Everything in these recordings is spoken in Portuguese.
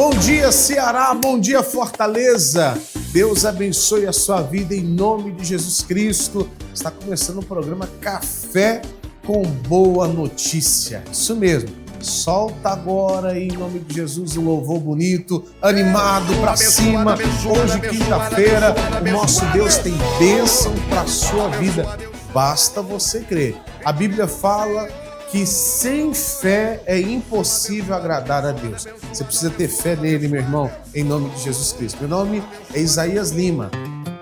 Bom dia, Ceará, bom dia, Fortaleza. Deus abençoe a sua vida em nome de Jesus Cristo. Está começando o programa Café com Boa Notícia. Isso mesmo. Solta agora em nome de Jesus um louvor bonito, animado pra cima. Hoje, quinta-feira, o nosso Deus tem bênção para a sua vida. Basta você crer. A Bíblia fala que sem fé é impossível agradar a Deus. Você precisa ter fé nele, meu irmão, em nome de Jesus Cristo. Meu nome é Isaías Lima,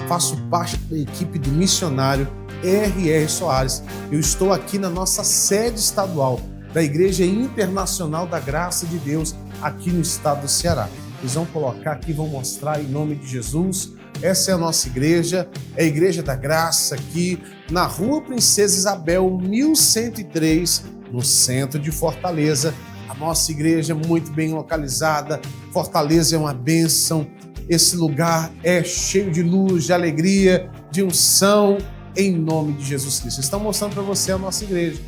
faço parte da equipe do missionário R.R. Soares. Eu estou aqui na nossa sede estadual da Igreja Internacional da Graça de Deus, aqui no estado do Ceará. Eles vão colocar aqui, vão mostrar em nome de Jesus. Essa é a nossa igreja, é a Igreja da Graça, aqui na Rua Princesa Isabel, 1103, no centro de Fortaleza. A nossa igreja é muito bem localizada, Fortaleza é uma bênção, esse lugar é cheio de luz, de alegria, de unção, em nome de Jesus Cristo. Estão mostrando para você a nossa igreja,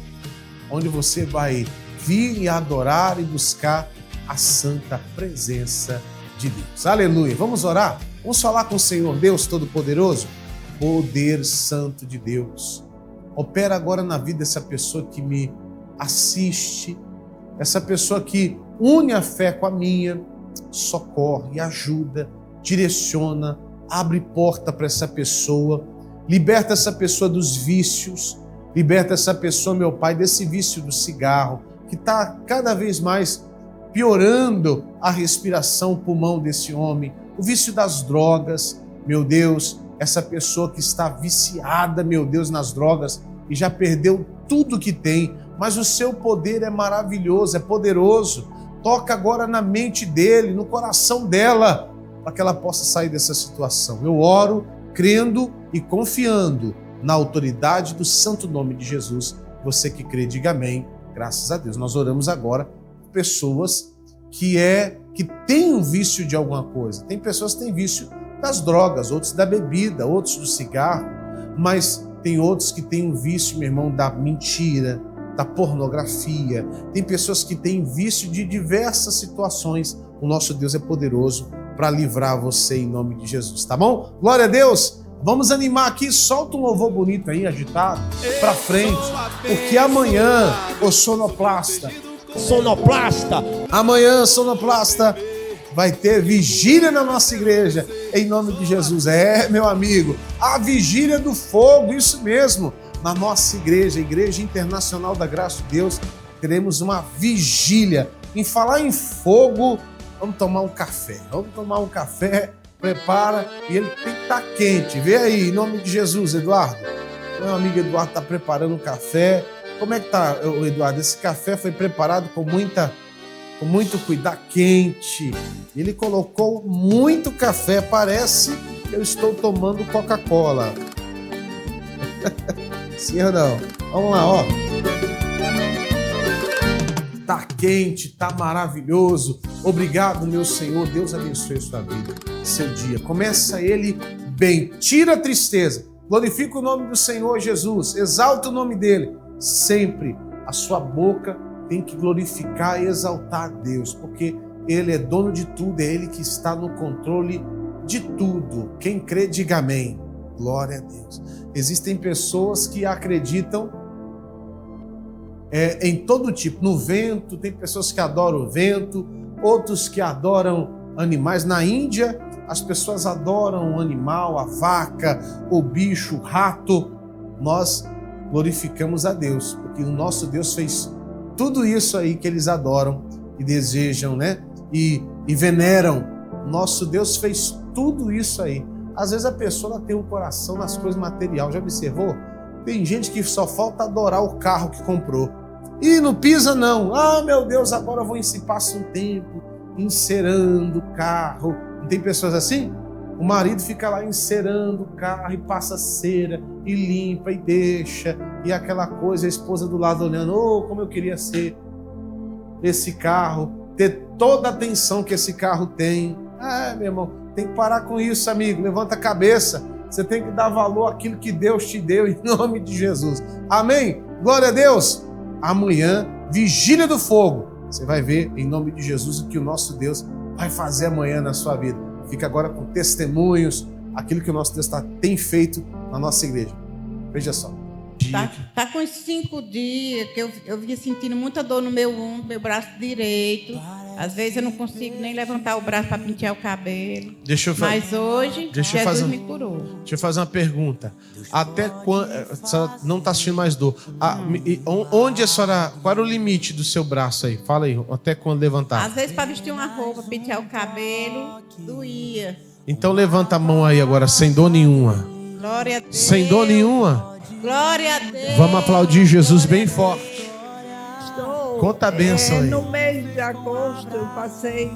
onde você vai vir e adorar e buscar a santa presença de Deus. Aleluia! Vamos orar? Vamos falar com o Senhor Deus Todo-Poderoso? Poder Santo de Deus, opera agora na vida dessa pessoa que me assiste, essa pessoa que une a fé com a minha, socorre, ajuda, direciona, abre porta para essa pessoa, liberta essa pessoa dos vícios, liberta essa pessoa, meu Pai, desse vício do cigarro, que está cada vez mais piorando a respiração, o pulmão desse homem, o vício das drogas, meu Deus, essa pessoa que está viciada, meu Deus, nas drogas e já perdeu tudo que tem, mas o seu poder é maravilhoso, é poderoso. Toca agora na mente dele, no coração dela, para que ela possa sair dessa situação. Eu oro crendo e confiando na autoridade do santo nome de Jesus. Você que crê, diga amém. Graças a Deus. Nós oramos agora por pessoas que têm um vício de alguma coisa. Tem pessoas que têm vício das drogas, outros da bebida, outros do cigarro, mas tem outros que têm um vício, meu irmão, da mentira, da pornografia. Tem pessoas que têm vício de diversas situações. O nosso Deus é poderoso para livrar você em nome de Jesus, tá bom? Glória a Deus! Vamos animar aqui, solta um louvor bonito aí, agitado, pra frente, porque amanhã, o sonoplasta, amanhã, sonoplasta, vai ter vigília na nossa igreja, em nome de Jesus. Meu amigo, a vigília do fogo, isso mesmo, na nossa igreja, Igreja Internacional da Graça de Deus, teremos uma vigília. Em falar em fogo, vamos tomar um café, prepara, e ele tem que estar quente. Vê aí, em nome de Jesus, Eduardo. Meu amigo Eduardo está preparando um café. Como é que tá, Eduardo? Esse café foi preparado com muito cuidado, quente. Ele colocou muito café, parece que eu estou tomando Coca-Cola. Sim ou não? Vamos lá, ó. Tá quente, tá maravilhoso. Obrigado, meu Senhor. Deus abençoe a sua vida, seu dia. Começa ele bem. Tira a tristeza. Glorifica o nome do Senhor Jesus. Exalta o nome dele. Sempre a sua boca tem que glorificar e exaltar a Deus, porque ele é dono de tudo, é ele que está no controle de tudo. Quem crê, diga amém. Glória a Deus. Existem pessoas que acreditam em todo tipo, no vento. Tem pessoas que adoram o vento, outros que adoram animais. Na Índia, as pessoas adoram o animal, a vaca, o bicho, o rato. Nós glorificamos a Deus, porque o nosso Deus fez tudo isso aí que eles adoram e desejam, né? E veneram. Nosso Deus fez tudo isso aí. Às vezes a pessoa ela tem um coração nas coisas materiais. Já observou? Tem gente que só falta adorar o carro que comprou. E não pisa não. Ah, meu Deus, agora eu vou passa um tempo encerando o carro. Não tem pessoas assim? O marido fica lá encerando o carro e passa cera e limpa e deixa. E aquela coisa, a esposa do lado olhando, oh, como eu queria ser esse carro, ter toda a atenção que esse carro tem. Meu irmão, tem que parar com isso, amigo. Levanta a cabeça. Você tem que dar valor àquilo que Deus te deu em nome de Jesus. Amém? Glória a Deus. Amanhã, vigília do fogo. Você vai ver em nome de Jesus o que o nosso Deus vai fazer amanhã na sua vida. Fica agora com testemunhos, aquilo que o nosso Deus tem feito na nossa igreja. Veja só. Tá com uns 5 dias que eu vinha sentindo muita dor no meu ombro, meu braço direito. Às vezes eu não consigo nem levantar o braço para pentear o cabelo. Mas hoje, Jesus me curou. Deixa eu fazer uma pergunta. Até quando... A senhora não está sentindo mais dor. Onde a senhora... Qual era o limite do seu braço aí? Fala aí. Até quando levantar? Às vezes para vestir uma roupa, pentear o cabelo, doía. Então levanta a mão aí agora, sem dor nenhuma. Glória a Deus. Sem dor nenhuma? Glória a Deus. Vamos aplaudir Jesus bem forte. Conta a bênção aí. No mês de agosto eu passei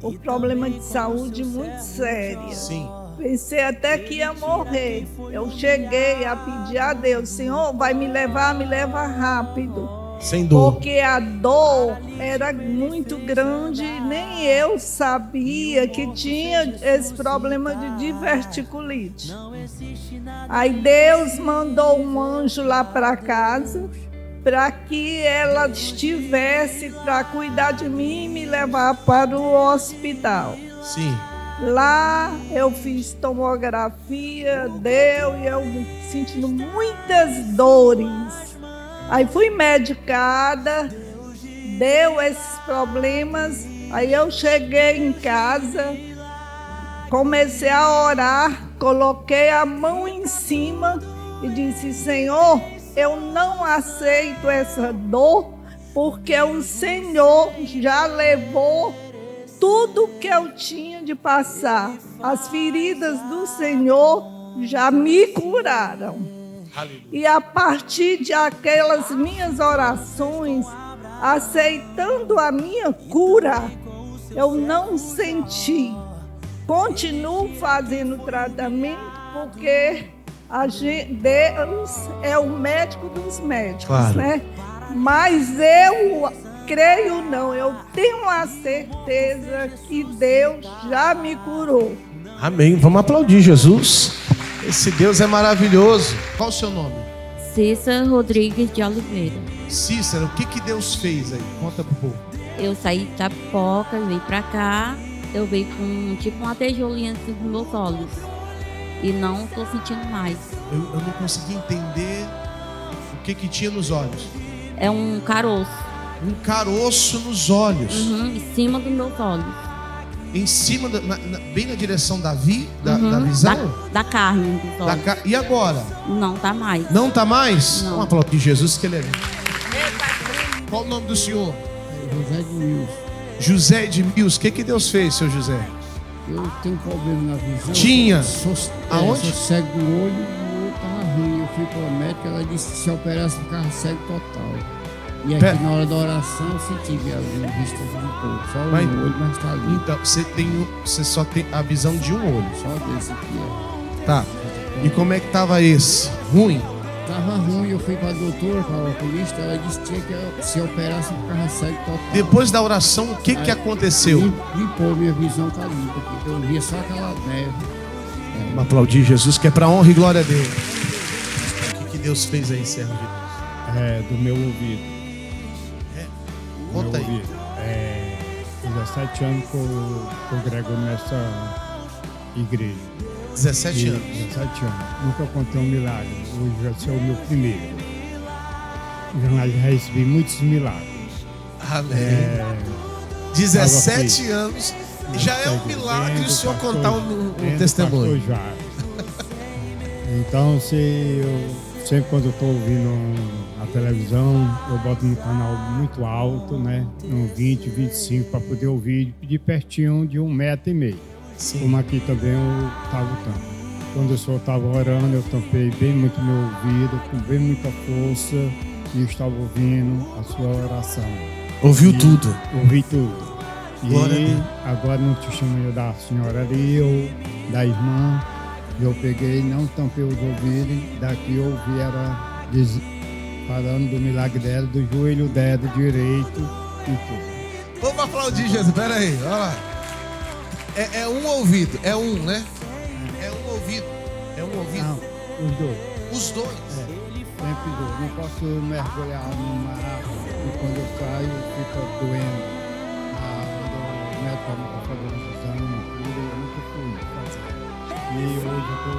por problema de saúde muito sério. Sim. Pensei até que ia morrer. Eu cheguei a pedir a Deus, Senhor, vai me leva rápido. Sem dor. Porque a dor era muito grande e nem eu sabia que tinha esse problema de diverticulite. Aí Deus mandou um anjo lá para casa para que ela estivesse para cuidar de mim e me levar para o hospital. Sim. Lá eu fiz tomografia, e eu sentindo muitas dores. Aí fui medicada, deu esses problemas. Aí eu cheguei em casa, comecei a orar, coloquei a mão em cima e disse, Senhor, eu não aceito essa dor, porque o Senhor já levou tudo que eu tinha de passar. As feridas do Senhor já me curaram. Aleluia. E a partir de aquelas minhas orações, aceitando a minha cura, eu não senti. Continuo fazendo tratamento porque Deus é o médico dos médicos, claro, né? Mas eu creio não, eu tenho a certeza que Deus já me curou. Amém. Vamos aplaudir Jesus. Esse Deus é maravilhoso. Qual o seu nome? Cícera Rodrigues de Oliveira. Cícera, o que Deus fez aí? Conta pro povo. Eu saí de Tapipoca, vim pra cá. Eu veio com tipo uma tijolinha assim nos meus olhos. E não tô sentindo mais. Eu não consegui entender o que tinha nos olhos. É um caroço. Um caroço nos olhos. Em cima dos meus olhos. Em cima, bem na direção da visão? Da carne dos olhos. E agora? Não tá mais. Não tá mais? Não. Vamos aplaudir Jesus que ele é. Qual o nome do senhor? José Edmilson. José Edmilson. O que Deus fez, seu José? Eu tenho problema na visão. Tinha? Aonde? Sou cego do olho e o olho tava ruim. Eu fui pra médica, ela disse que se operasse ficava cego total. E aqui na hora da oração eu senti minha vista de todo. Só um olho, mas tá ali. Então, você só tem a visão de um olho. Só desse aqui, ó. Tá. E como é que tava esse? Ruim? Tava ruim, eu fui pra doutora, pra oculista, ela disse que se operasse ficava cego total. Depois da oração, o que aconteceu? Limpou, minha visão tá limpa aqui. Eu via só aquela neve. Vamos aplaudir Jesus, que é pra honra e glória a Deus. O que Deus fez aí, servo de Deus? Do meu ouvido. Conta aí. 17 anos que eu congrego nessa igreja. 17 anos? 17 anos. Nunca contei um milagre. Hoje vai ser o meu primeiro. Já recebi muitos milagres. Amém. 17 anos. Já é um milagre o senhor contar um testemunho. Já. Então, sempre quando eu estou ouvindo a televisão, eu boto no canal muito alto, né? Um 20, 25, para poder ouvir de pertinho de 1,5 metro. Sim. Como aqui também eu estava tampando. Quando o senhor estava orando, eu tampei bem muito meu ouvido, com bem muita força, e eu estava ouvindo a sua oração. Ouviu tudo? Ouvi tudo. E agora não te chamo da senhora ali, da irmã. Eu peguei, não tampei os ouvidos, daqui eu ouvi ela falando do milagre dela, do joelho dela direito e tudo. Vamos aplaudir, Jesus. Pera aí, olha lá. É um ouvido, é um, né? É um ouvido. É um ouvido. Não, os dois. Os dois? Sempre dois. Não posso mergulhar no mar e quando eu saio fica doendo. o médico para fazer um exame, tudo, eu nunca fui fazer. E hoje eu estou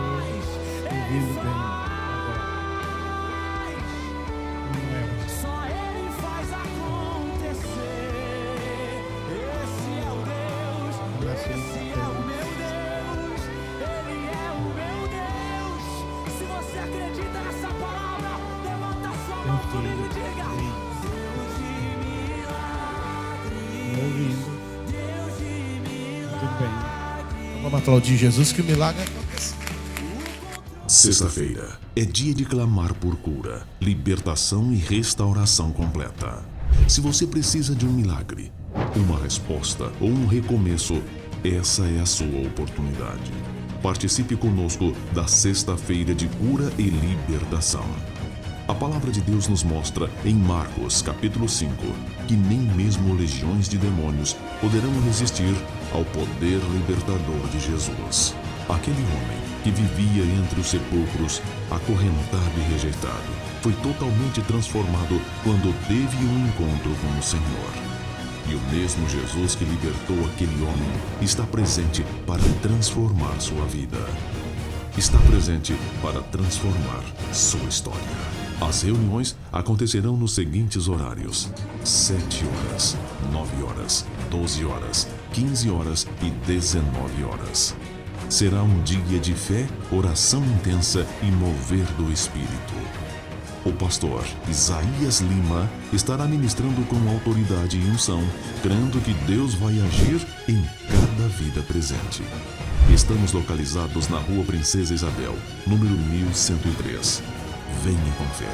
ouvindo bem agora. Não é. Só Ele faz acontecer. Esse é o Deus, esse é o meu Deus, Ele é o meu Deus. Se você acredita nessa palavra, levanta a sua mão comigo e diga: Deus de milagre. Ouvindo. Deus de milagre. Tudo bem. Então vamos aplaudir Jesus que o milagre acontece. Sexta-feira é dia de clamar por cura, libertação e restauração completa. Se você precisa de um milagre, uma resposta ou um recomeço, essa é a sua oportunidade. Participe conosco da Sexta-feira de Cura e Libertação. A palavra de Deus nos mostra em Marcos, capítulo 5, que nem mesmo legiões de demônios poderão resistir ao poder libertador de Jesus. Aquele homem que vivia entre os sepulcros, acorrentado e rejeitado, foi totalmente transformado quando teve um encontro com o Senhor. E o mesmo Jesus que libertou aquele homem está presente para transformar sua vida. Está presente para transformar sua história. As reuniões acontecerão nos seguintes horários: 7 horas, 9 horas, 12 horas, 15 horas e 19 horas. Será um dia de fé, oração intensa e mover do Espírito. O pastor Isaías Lima estará ministrando com autoridade e unção, crendo que Deus vai agir em cada vida presente. Estamos localizados na Rua Princesa Isabel, número 1103. Venha com fé.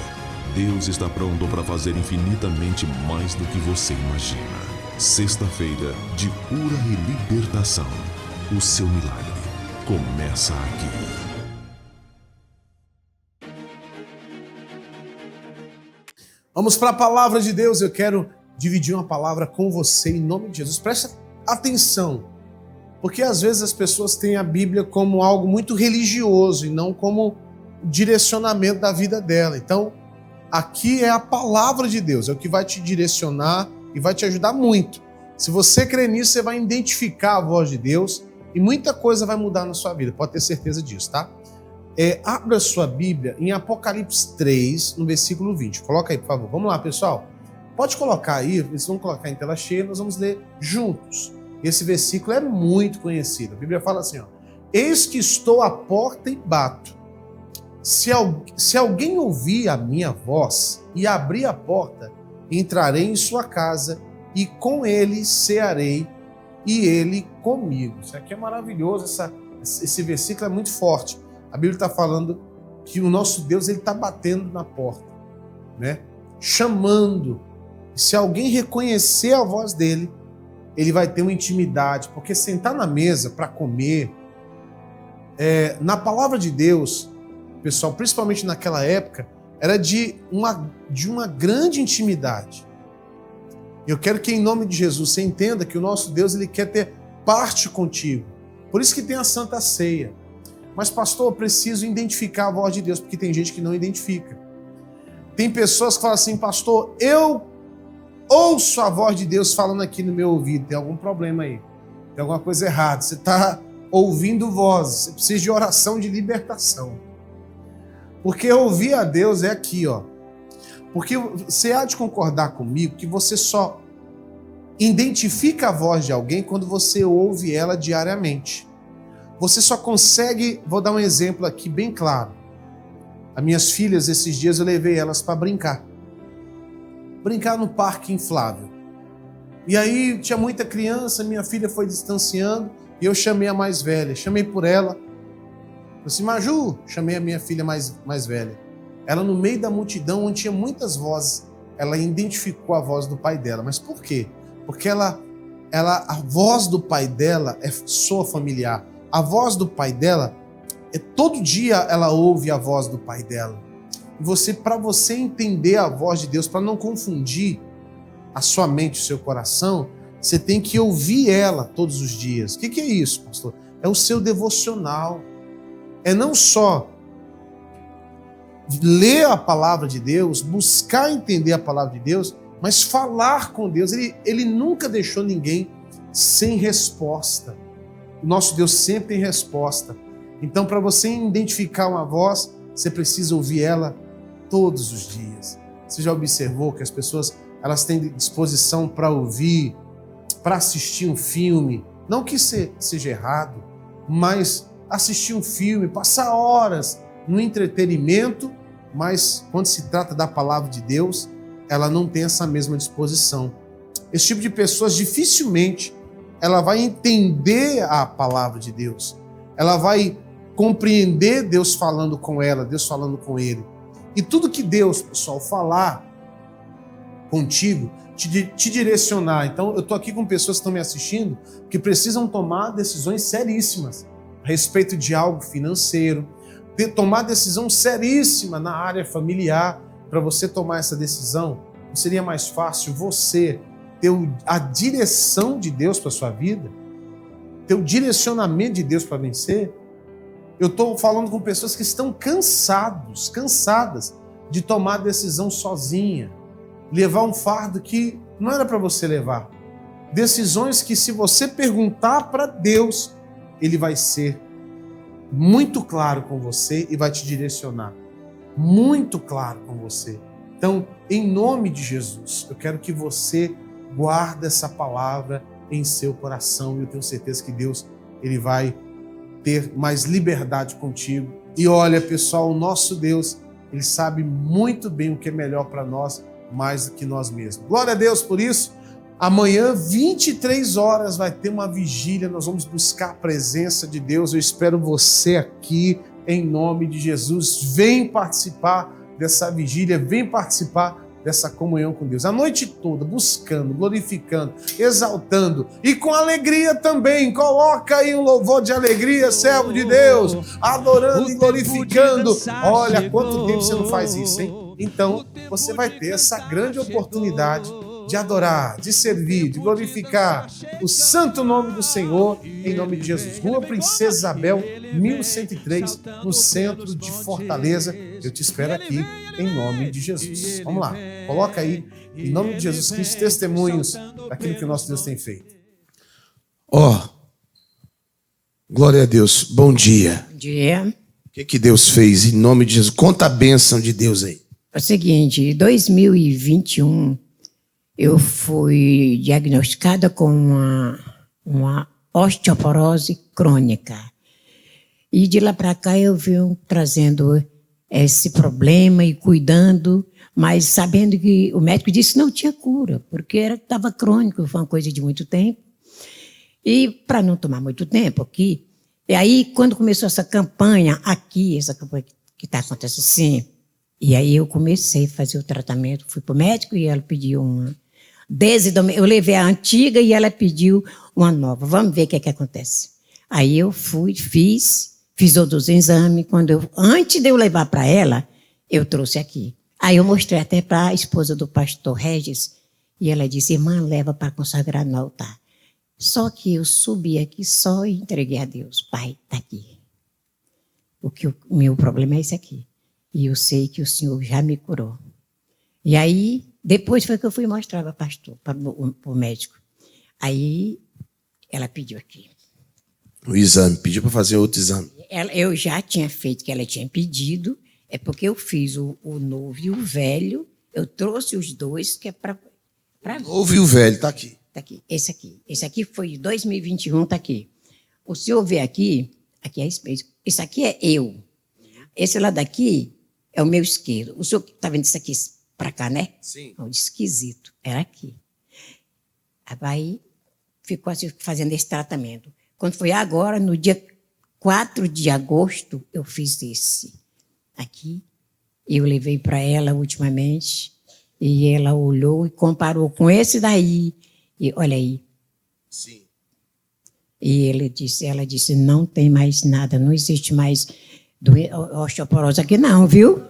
Deus está pronto para fazer infinitamente mais do que você imagina. Sexta-feira de cura e libertação. O seu milagre começa aqui. Vamos para a palavra de Deus. Eu quero dividir uma palavra com você em nome de Jesus. Presta atenção, porque às vezes as pessoas têm a Bíblia como algo muito religioso e não como direcionamento da vida dela. Então, aqui é a palavra de Deus, é o que vai te direcionar e vai te ajudar muito. Se você crer nisso, você vai identificar a voz de Deus e muita coisa vai mudar na sua vida, pode ter certeza disso, tá? Abra sua Bíblia em Apocalipse 3, no versículo 20. Coloca aí, por favor. Vamos lá, pessoal. Pode colocar aí, eles vão colocar em tela cheia, nós vamos ler juntos. Esse versículo é muito conhecido. A Bíblia fala assim, ó: eis que estou à porta e bato. Se alguém ouvir a minha voz e abrir a porta, entrarei em sua casa e com ele cearei e ele comigo. Isso aqui é maravilhoso, esse versículo é muito forte. A Bíblia está falando que o nosso Deus está batendo na porta, né? Chamando. Se alguém reconhecer a voz dele, ele vai ter uma intimidade, porque sentar na mesa para comer, na palavra de Deus, pessoal, principalmente naquela época, era de uma grande intimidade. Eu quero que em nome de Jesus você entenda que o nosso Deus ele quer ter parte contigo. Por isso que tem a Santa Ceia. Mas pastor, eu preciso identificar a voz de Deus, porque tem gente que não identifica. Tem pessoas que falam assim, pastor, eu ouço a voz de Deus falando aqui no meu ouvido. Tem algum problema aí. Tem alguma coisa errada. Você está ouvindo vozes. Você precisa de oração de libertação. Porque ouvir a Deus é aqui, ó. Porque você há de concordar comigo que você só identifica a voz de alguém quando você ouve ela diariamente. Você só consegue, vou dar um exemplo aqui bem claro. As minhas filhas, esses dias eu levei elas para brincar. Brincar no parque inflável. E aí tinha muita criança, minha filha foi distanciando e eu chamei a mais velha. Chamei por ela. Eu disse, Maju, chamei a minha filha mais velha. Ela no meio da multidão, onde tinha muitas vozes, ela identificou a voz do pai dela. Mas por quê? Porque a voz do pai dela soa familiar. A voz do pai dela, todo dia ela ouve a voz do pai dela. E para você entender a voz de Deus, para não confundir a sua mente, o seu coração, você tem que ouvir ela todos os dias. O que é isso, pastor? É o seu devocional. É não só ler a palavra de Deus, buscar entender a palavra de Deus, mas falar com Deus. Ele nunca deixou ninguém sem resposta. O nosso Deus sempre tem resposta. Então, para você identificar uma voz, você precisa ouvir ela todos os dias. Você já observou que as pessoas elas têm disposição para ouvir, para assistir um filme, não que seja errado, mas assistir um filme, passar horas no entretenimento, mas quando se trata da palavra de Deus, ela não tem essa mesma disposição. Esse tipo de pessoas dificilmente ela vai entender a palavra de Deus. Ela vai compreender Deus falando com ela, Deus falando com ele. E tudo que Deus, pessoal, falar contigo, te direcionar. Então, eu estou aqui com pessoas que estão me assistindo que precisam tomar decisões seríssimas a respeito de algo financeiro, tomar decisão seríssima na área familiar. Para você tomar essa decisão, não seria mais fácil você ter a direção de Deus para a sua vida? Ter o direcionamento de Deus para vencer? Eu estou falando com pessoas que estão cansadas de tomar decisão sozinha, levar um fardo que não era para você levar. Decisões que, se você perguntar para Deus, Ele vai ser muito claro com você e vai te direcionar. Muito claro com você. Então, em nome de Jesus, eu quero que você guarde essa palavra em seu coração e eu tenho certeza que Deus ele vai ter mais liberdade contigo. E olha, pessoal, o nosso Deus, Ele sabe muito bem o que é melhor para nós, mais do que nós mesmos. Glória a Deus por isso. Amanhã, 23 horas, vai ter uma vigília, nós vamos buscar a presença de Deus. Eu espero você aqui, em nome de Jesus. Vem participar dessa vigília, vem participar dessa comunhão com Deus. A noite toda, buscando, glorificando, exaltando e com alegria também. Coloca aí um louvor de alegria, servo de Deus, adorando e glorificando. Olha, quanto tempo você não faz isso, hein? Então, você vai ter essa grande oportunidade de adorar, de servir, de glorificar o santo nome do Senhor, em nome de Jesus. Rua Princesa Isabel, 1103, no centro de Fortaleza. Eu te espero aqui, em nome de Jesus. Vamos lá, coloca aí, em nome de Jesus Cristo, testemunhos daquilo que o nosso Deus tem feito. Glória a Deus, bom dia. Bom dia. O que Deus fez, em nome de Jesus? Conta a bênção de Deus aí. É o seguinte, em 2021... eu fui diagnosticada com uma osteoporose crônica. E de lá para cá eu venho trazendo esse problema e cuidando, mas sabendo que o médico disse que não tinha cura, porque estava crônico, foi uma coisa de muito tempo. E para não tomar muito tempo aqui, e aí quando começou essa campanha aqui, essa campanha que está acontecendo assim, e aí eu comecei a fazer o tratamento, fui para o médico e ela pediu uma... eu levei a antiga e ela pediu uma nova. Vamos ver o que acontece. Aí eu fui, fiz outros exames. Antes de eu levar para ela, eu trouxe aqui. Aí eu mostrei até para a esposa do pastor Regis e ela disse, irmã, leva para consagrar no altar. Só que eu subi aqui só e entreguei a Deus. Pai, está aqui. O meu problema é esse aqui. E eu sei que o Senhor já me curou. E aí... depois foi que eu fui mostrar para o pastor, para o médico. Aí ela pediu aqui. O exame, pediu para fazer outro exame. Eu já tinha feito, que ela tinha pedido, é porque eu fiz o novo e o velho, eu trouxe os dois, que é para... O novo e o velho, está aqui. Está aqui, esse aqui. Esse aqui foi de 2021, está aqui. O senhor vê aqui é esse mesmo. Esse aqui é eu. Esse lá daqui é o meu esquerdo. O senhor está vendo isso aqui? Para cá, né? Sim. Esquisito. Era aqui. Aí ficou assim, fazendo esse tratamento. Quando foi agora, no dia 4 de agosto, eu fiz esse. Aqui. Eu levei para ela ultimamente. E ela olhou e comparou com esse daí. E olha aí. Sim. E ela disse, não tem mais nada, não existe mais osteoporose aqui não, viu?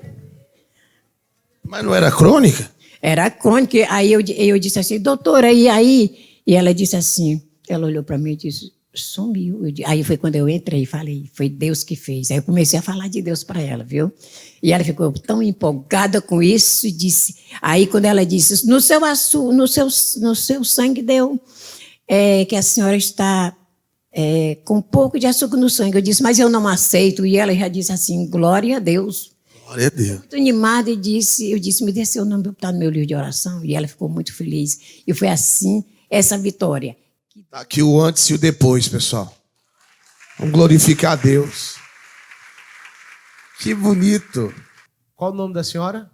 Mas não era crônica? Era crônica. Aí eu disse assim, doutora, e aí? E ela disse assim, ela olhou para mim e disse, sumiu. Aí foi quando eu entrei e falei, foi Deus que fez. Aí eu comecei a falar de Deus para ela, viu? E ela ficou tão empolgada com isso e disse... Aí quando ela disse, no seu sangue deu que a senhora está com um pouco de açúcar no sangue. Eu disse, mas eu não aceito. E ela já disse assim, glória a Deus. Glória a Deus. Muito animada e eu disse, me dê seu nome para botar no meu livro de oração. E ela ficou muito feliz. E foi assim, essa vitória. Aqui o antes e o depois, pessoal. Vamos glorificar a Deus. Que bonito. Qual o nome da senhora?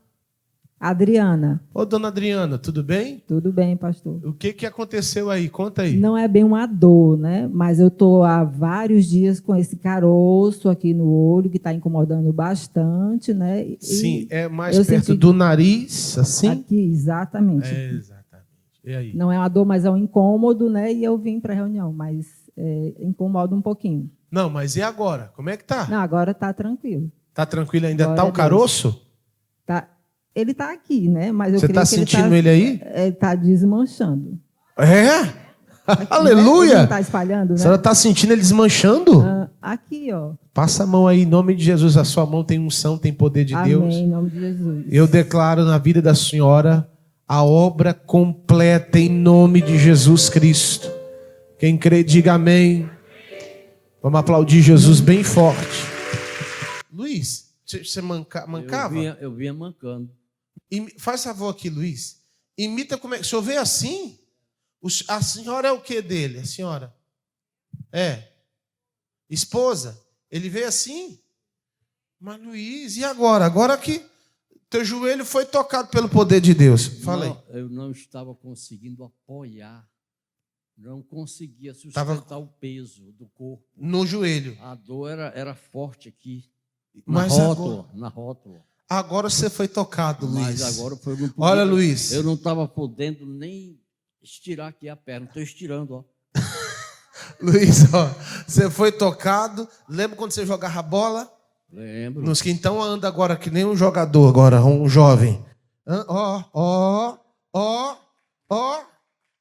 Adriana. Ô, dona Adriana, tudo bem? Tudo bem, pastor. O que aconteceu aí? Conta aí. Não é bem uma dor, né? Mas eu estou há vários dias com esse caroço aqui no olho, que está incomodando bastante, né? Sim, é mais perto do nariz, assim? Aqui, exatamente. Exatamente. E aí? Não é uma dor, mas é um incômodo, né? E eu vim para a reunião, mas incomoda um pouquinho. Não, mas e agora? Como é que tá? Não, agora está tranquilo. Tá tranquilo ainda? Glória tá o caroço? Tá. Ele está aqui, né? Mas você está sentindo ele aí? Ele está desmanchando. Aqui, aleluia! Ele não está espalhando, né? A senhora está sentindo ele desmanchando? Aqui, ó. Passa a mão aí, em nome de Jesus. A sua mão tem unção, tem poder de Deus. Amém, em nome de Jesus. Eu declaro na vida da senhora a obra completa em nome de Jesus Cristo. Quem crê, diga amém. Vamos aplaudir Jesus bem forte. Luiz, você mancava? Eu vinha mancando. Faz favor aqui, Luiz. Imita como é. O senhor vê assim? A senhora é o que dele? A senhora? Esposa? Ele veio assim? Mas, Luiz, e agora? Agora que teu joelho foi tocado pelo poder de Deus. Fala aí. Eu não estava conseguindo apoiar. Não conseguia sustentar o peso do corpo. No joelho. A dor era forte aqui. Mas Na rótula. Agora você foi tocado, Luiz. Mas agora foi muito. Olha, Luiz. Eu não estava podendo nem estirar aqui a perna. Estou estirando, ó. Luiz, ó, você foi tocado. Lembra quando você jogava bola? Lembro. Nos que então anda agora que nem um jogador agora, um jovem.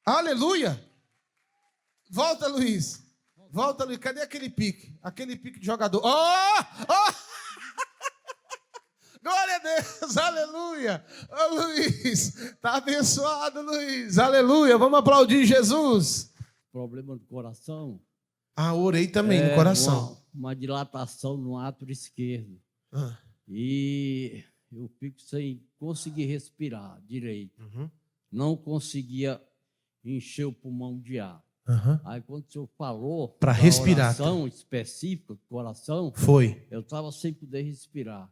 Aleluia. Volta, Luiz. Volta, Luiz. Cadê aquele pique? Aquele pique de jogador. Glória a Deus, aleluia. Luiz, tá abençoado, Luiz. Aleluia. Vamos aplaudir Jesus. Problema do coração. Orei também no coração. Uma dilatação no átrio esquerdo. E eu fico sem conseguir respirar direito. Não conseguia encher o pulmão de ar. Aí quando o senhor falou para respirar, oração específica do coração, foi. Eu estava sem poder respirar.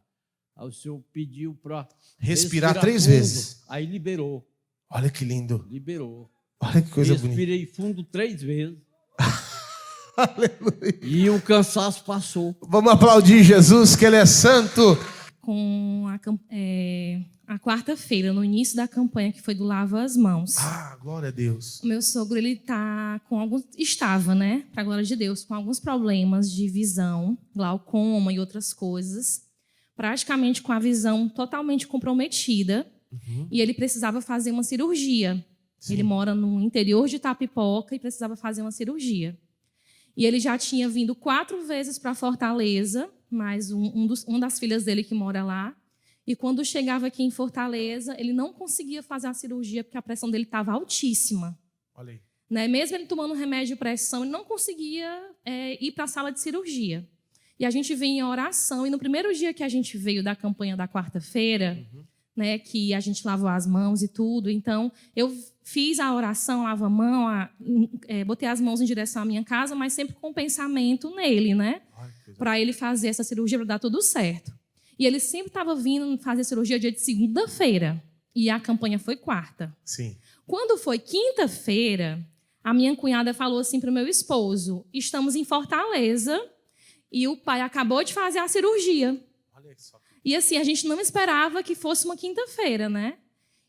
Aí o senhor pediu para respirar 3 vezes. Aí liberou. Olha que lindo. Liberou. Olha que coisa bonita. Respirei fundo 3 vezes. Aleluia. E o cansaço passou. Vamos aplaudir Jesus, que Ele é santo. Com a quarta-feira, no início da campanha, que foi do Lava as Mãos. Glória a Deus. O meu sogro, ele estava, né, para a glória de Deus, com alguns problemas de visão, glaucoma e outras coisas, praticamente com a visão totalmente comprometida, e ele precisava fazer uma cirurgia. Sim. Ele mora no interior de Itapipoca e precisava fazer uma cirurgia. E ele já tinha vindo 4 vezes para Fortaleza, mais uma das filhas dele que mora lá. E quando chegava aqui em Fortaleza, ele não conseguia fazer a cirurgia porque a pressão dele estava altíssima. Olha aí. Né? Mesmo ele tomando remédio de pressão, ele não conseguia ir para a sala de cirurgia. E a gente veio em oração. E no primeiro dia que a gente veio da campanha da quarta-feira, né, que a gente lavou as mãos e tudo, então eu fiz a oração, lavo a mão, botei as mãos em direção à minha casa, mas sempre com pensamento nele, né? Para ele fazer essa cirurgia, para dar tudo certo. E ele sempre estava vindo fazer cirurgia dia de segunda-feira. E a campanha foi quarta. Sim. Quando foi quinta-feira, a minha cunhada falou assim para o meu esposo: estamos em Fortaleza e o pai acabou de fazer a cirurgia. Olha só. E assim, a gente não esperava que fosse uma quinta-feira, né?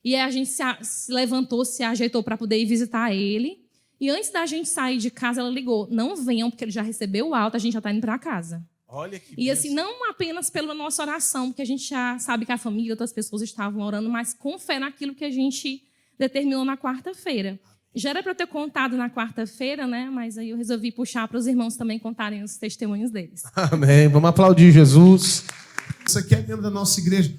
E aí a gente se levantou, se ajeitou para poder ir visitar ele. E antes da gente sair de casa, ela ligou: não venham, porque ele já recebeu o alta, a gente já está indo para casa. Olha que e assim, não apenas pela nossa oração, porque a gente já sabe que a família e outras pessoas estavam orando, mas com fé naquilo que a gente determinou na quarta-feira. Já era para eu ter contado na quarta-feira, né? Mas aí eu resolvi puxar para os irmãos também contarem os testemunhos deles. Amém. Vamos aplaudir Jesus. Isso aqui é membro da nossa igreja.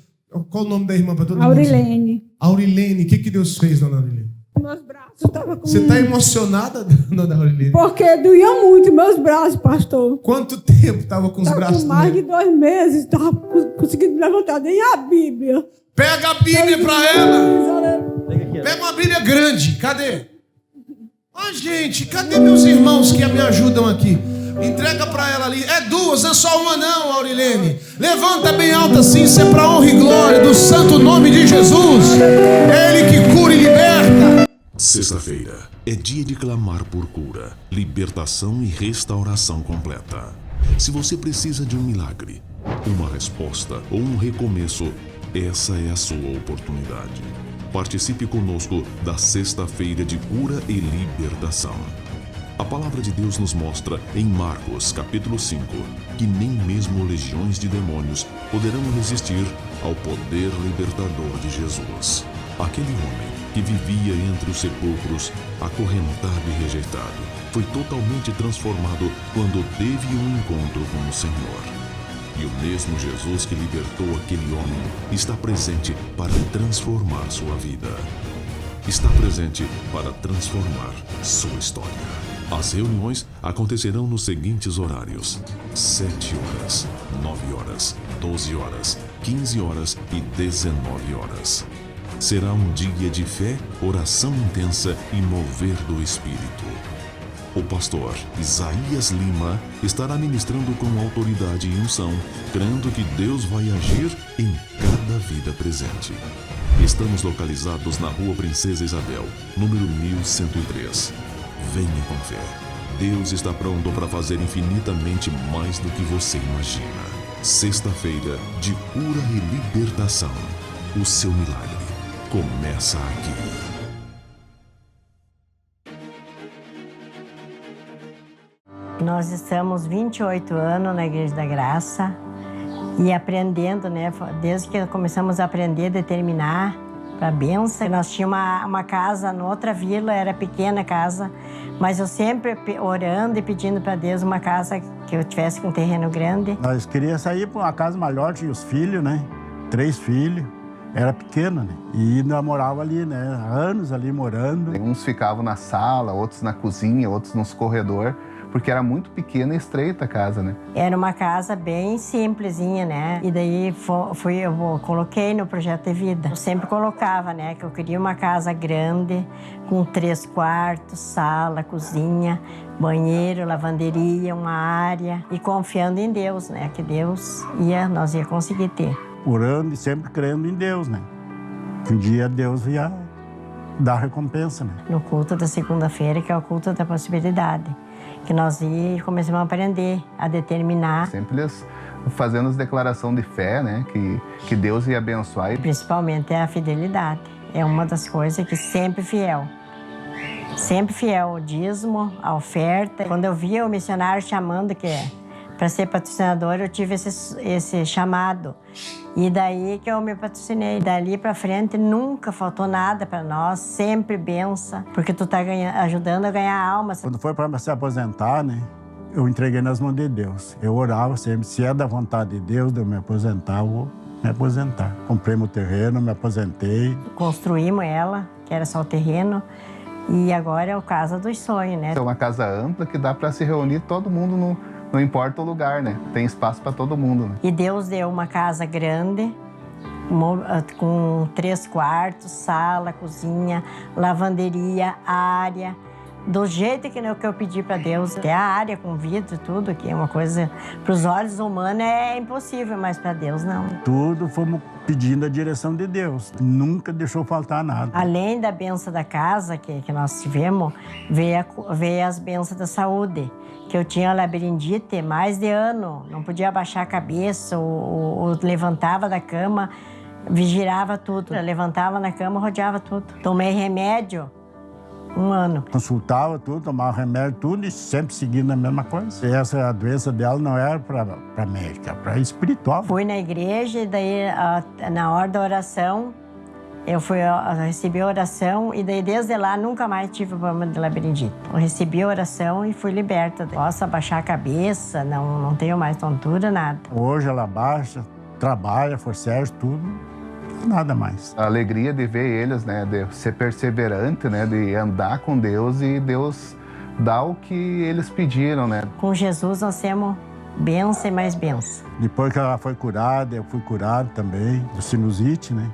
Qual o nome da irmã para todo mundo? Aurilene. Aurilene. O que Deus fez, dona Aurilene? meus braços estavam com... Você está emocionada, dona Aurilene? Porque doía muito meus braços, pastor. Quanto tempo estava com os braços com mais de 2 meses, estava conseguindo levantar nem a Bíblia. Pega a Bíblia para ela. Pega uma Bíblia grande. Cadê? Gente, cadê meus irmãos que me ajudam aqui? Entrega para ela ali. É 2, não é só uma não, Aurilene. Levanta bem alta assim, isso é para honra e glória do santo nome de Jesus. É Ele que cura e liberta. Sexta-feira é dia de clamar por cura, libertação e restauração completa. Se você precisa de um milagre, uma resposta ou um recomeço, essa é a sua oportunidade. Participe conosco da Sexta-feira de Cura e Libertação. A palavra de Deus nos mostra em Marcos, capítulo 5, que nem mesmo legiões de demônios poderão resistir ao poder libertador de Jesus. Aquele homem que vivia entre os sepulcros, acorrentado e rejeitado, foi totalmente transformado quando teve um encontro com o Senhor. E o mesmo Jesus que libertou aquele homem está presente para transformar sua vida. Está presente para transformar sua história. As reuniões acontecerão nos seguintes horários: 7 horas, 9 horas, 12 horas, 15 horas e 19 horas. Será um dia de fé, oração intensa e mover do Espírito. O pastor Isaías Lima estará ministrando com autoridade e unção, crendo que Deus vai agir em cada vida presente. Estamos localizados na Rua Princesa Isabel, número 1103. Venha com fé. Deus está pronto para fazer infinitamente mais do que você imagina. Sexta-feira de cura e libertação. O seu milagre começa aqui. Nós estamos 28 anos na Igreja da Graça e aprendendo, né? Desde que começamos a aprender a determinar para a bênção. Nós tínhamos uma casa em outra vila, era pequena casa, mas eu sempre orando e pedindo para Deus uma casa que eu tivesse com um terreno grande. Nós queríamos sair para uma casa maior, tinha os filhos, né? 3 filhos. Era pequena, né? E ainda morava ali, né? Há anos ali morando. Uns ficavam na sala, outros na cozinha, outros nos corredores. Porque era muito pequena e estreita a casa, né? Era uma casa bem simplesinha, né? E daí eu coloquei no projeto de vida. Eu sempre colocava, né? Que eu queria uma casa grande, com 3 quartos, sala, cozinha, banheiro, lavanderia, uma área. E confiando em Deus, né? Que nós ia conseguir ter. Orando e sempre crendo em Deus, né? Um dia Deus ia dar recompensa, né? No culto da segunda-feira, que é o culto da possibilidade. Que nós começamos a aprender, a determinar. Sempre fazendo as declarações de fé, né? Que Deus ia abençoar. Principalmente a fidelidade. É uma das coisas que sempre fiel. Sempre fiel, o dízimo, a oferta. Quando eu via o missionário chamando para ser patrocinador, eu tive esse chamado. E daí que eu me patrocinei. Dali para frente nunca faltou nada para nós, sempre benção, porque tu tá ajudando a ganhar alma. Quando foi para se aposentar, né, eu entreguei nas mãos de Deus. Eu orava sempre, se é da vontade de Deus de eu me aposentar, eu vou me aposentar. Comprei meu terreno, me aposentei. Construímos ela, que era só o terreno, e agora é a casa dos sonhos, né? É uma casa ampla que dá para se reunir todo mundo não importa o lugar, né? Tem espaço para todo mundo, né? E Deus deu uma casa grande, com 3 quartos, sala, cozinha, lavanderia, área. Do jeito que eu pedi para Deus. Até a área com vidro, tudo, que é uma coisa... Para os olhos humanos é impossível, mas para Deus não. Tudo fomos pedindo a direção de Deus. Nunca deixou faltar nada. Além da bênção da casa que nós tivemos, veio as bênçãos da saúde. Que eu tinha labirintite mais de ano, não podia abaixar a cabeça, ou levantava da cama, vigirava tudo. Eu levantava na cama, rodeava tudo. Tomei remédio 1 ano. Consultava tudo, tomava remédio, tudo e sempre seguindo a mesma coisa. E essa doença dela não era para médica, para espiritual. Fui na igreja e daí, na hora da oração, eu recebi a oração e daí desde lá nunca mais tive problema de labirintite. Eu recebi a oração e fui liberta. Posso abaixar a cabeça, não tenho mais tontura, nada. Hoje ela baixa, trabalha, faz certo, tudo nada mais. A alegria de ver eles, né, de ser perseverante, né, de andar com Deus e Deus dá o que eles pediram, né. Com Jesus nós temos bênção e mais bênção. Depois que ela foi curada, eu fui curado também, de sinusite, né.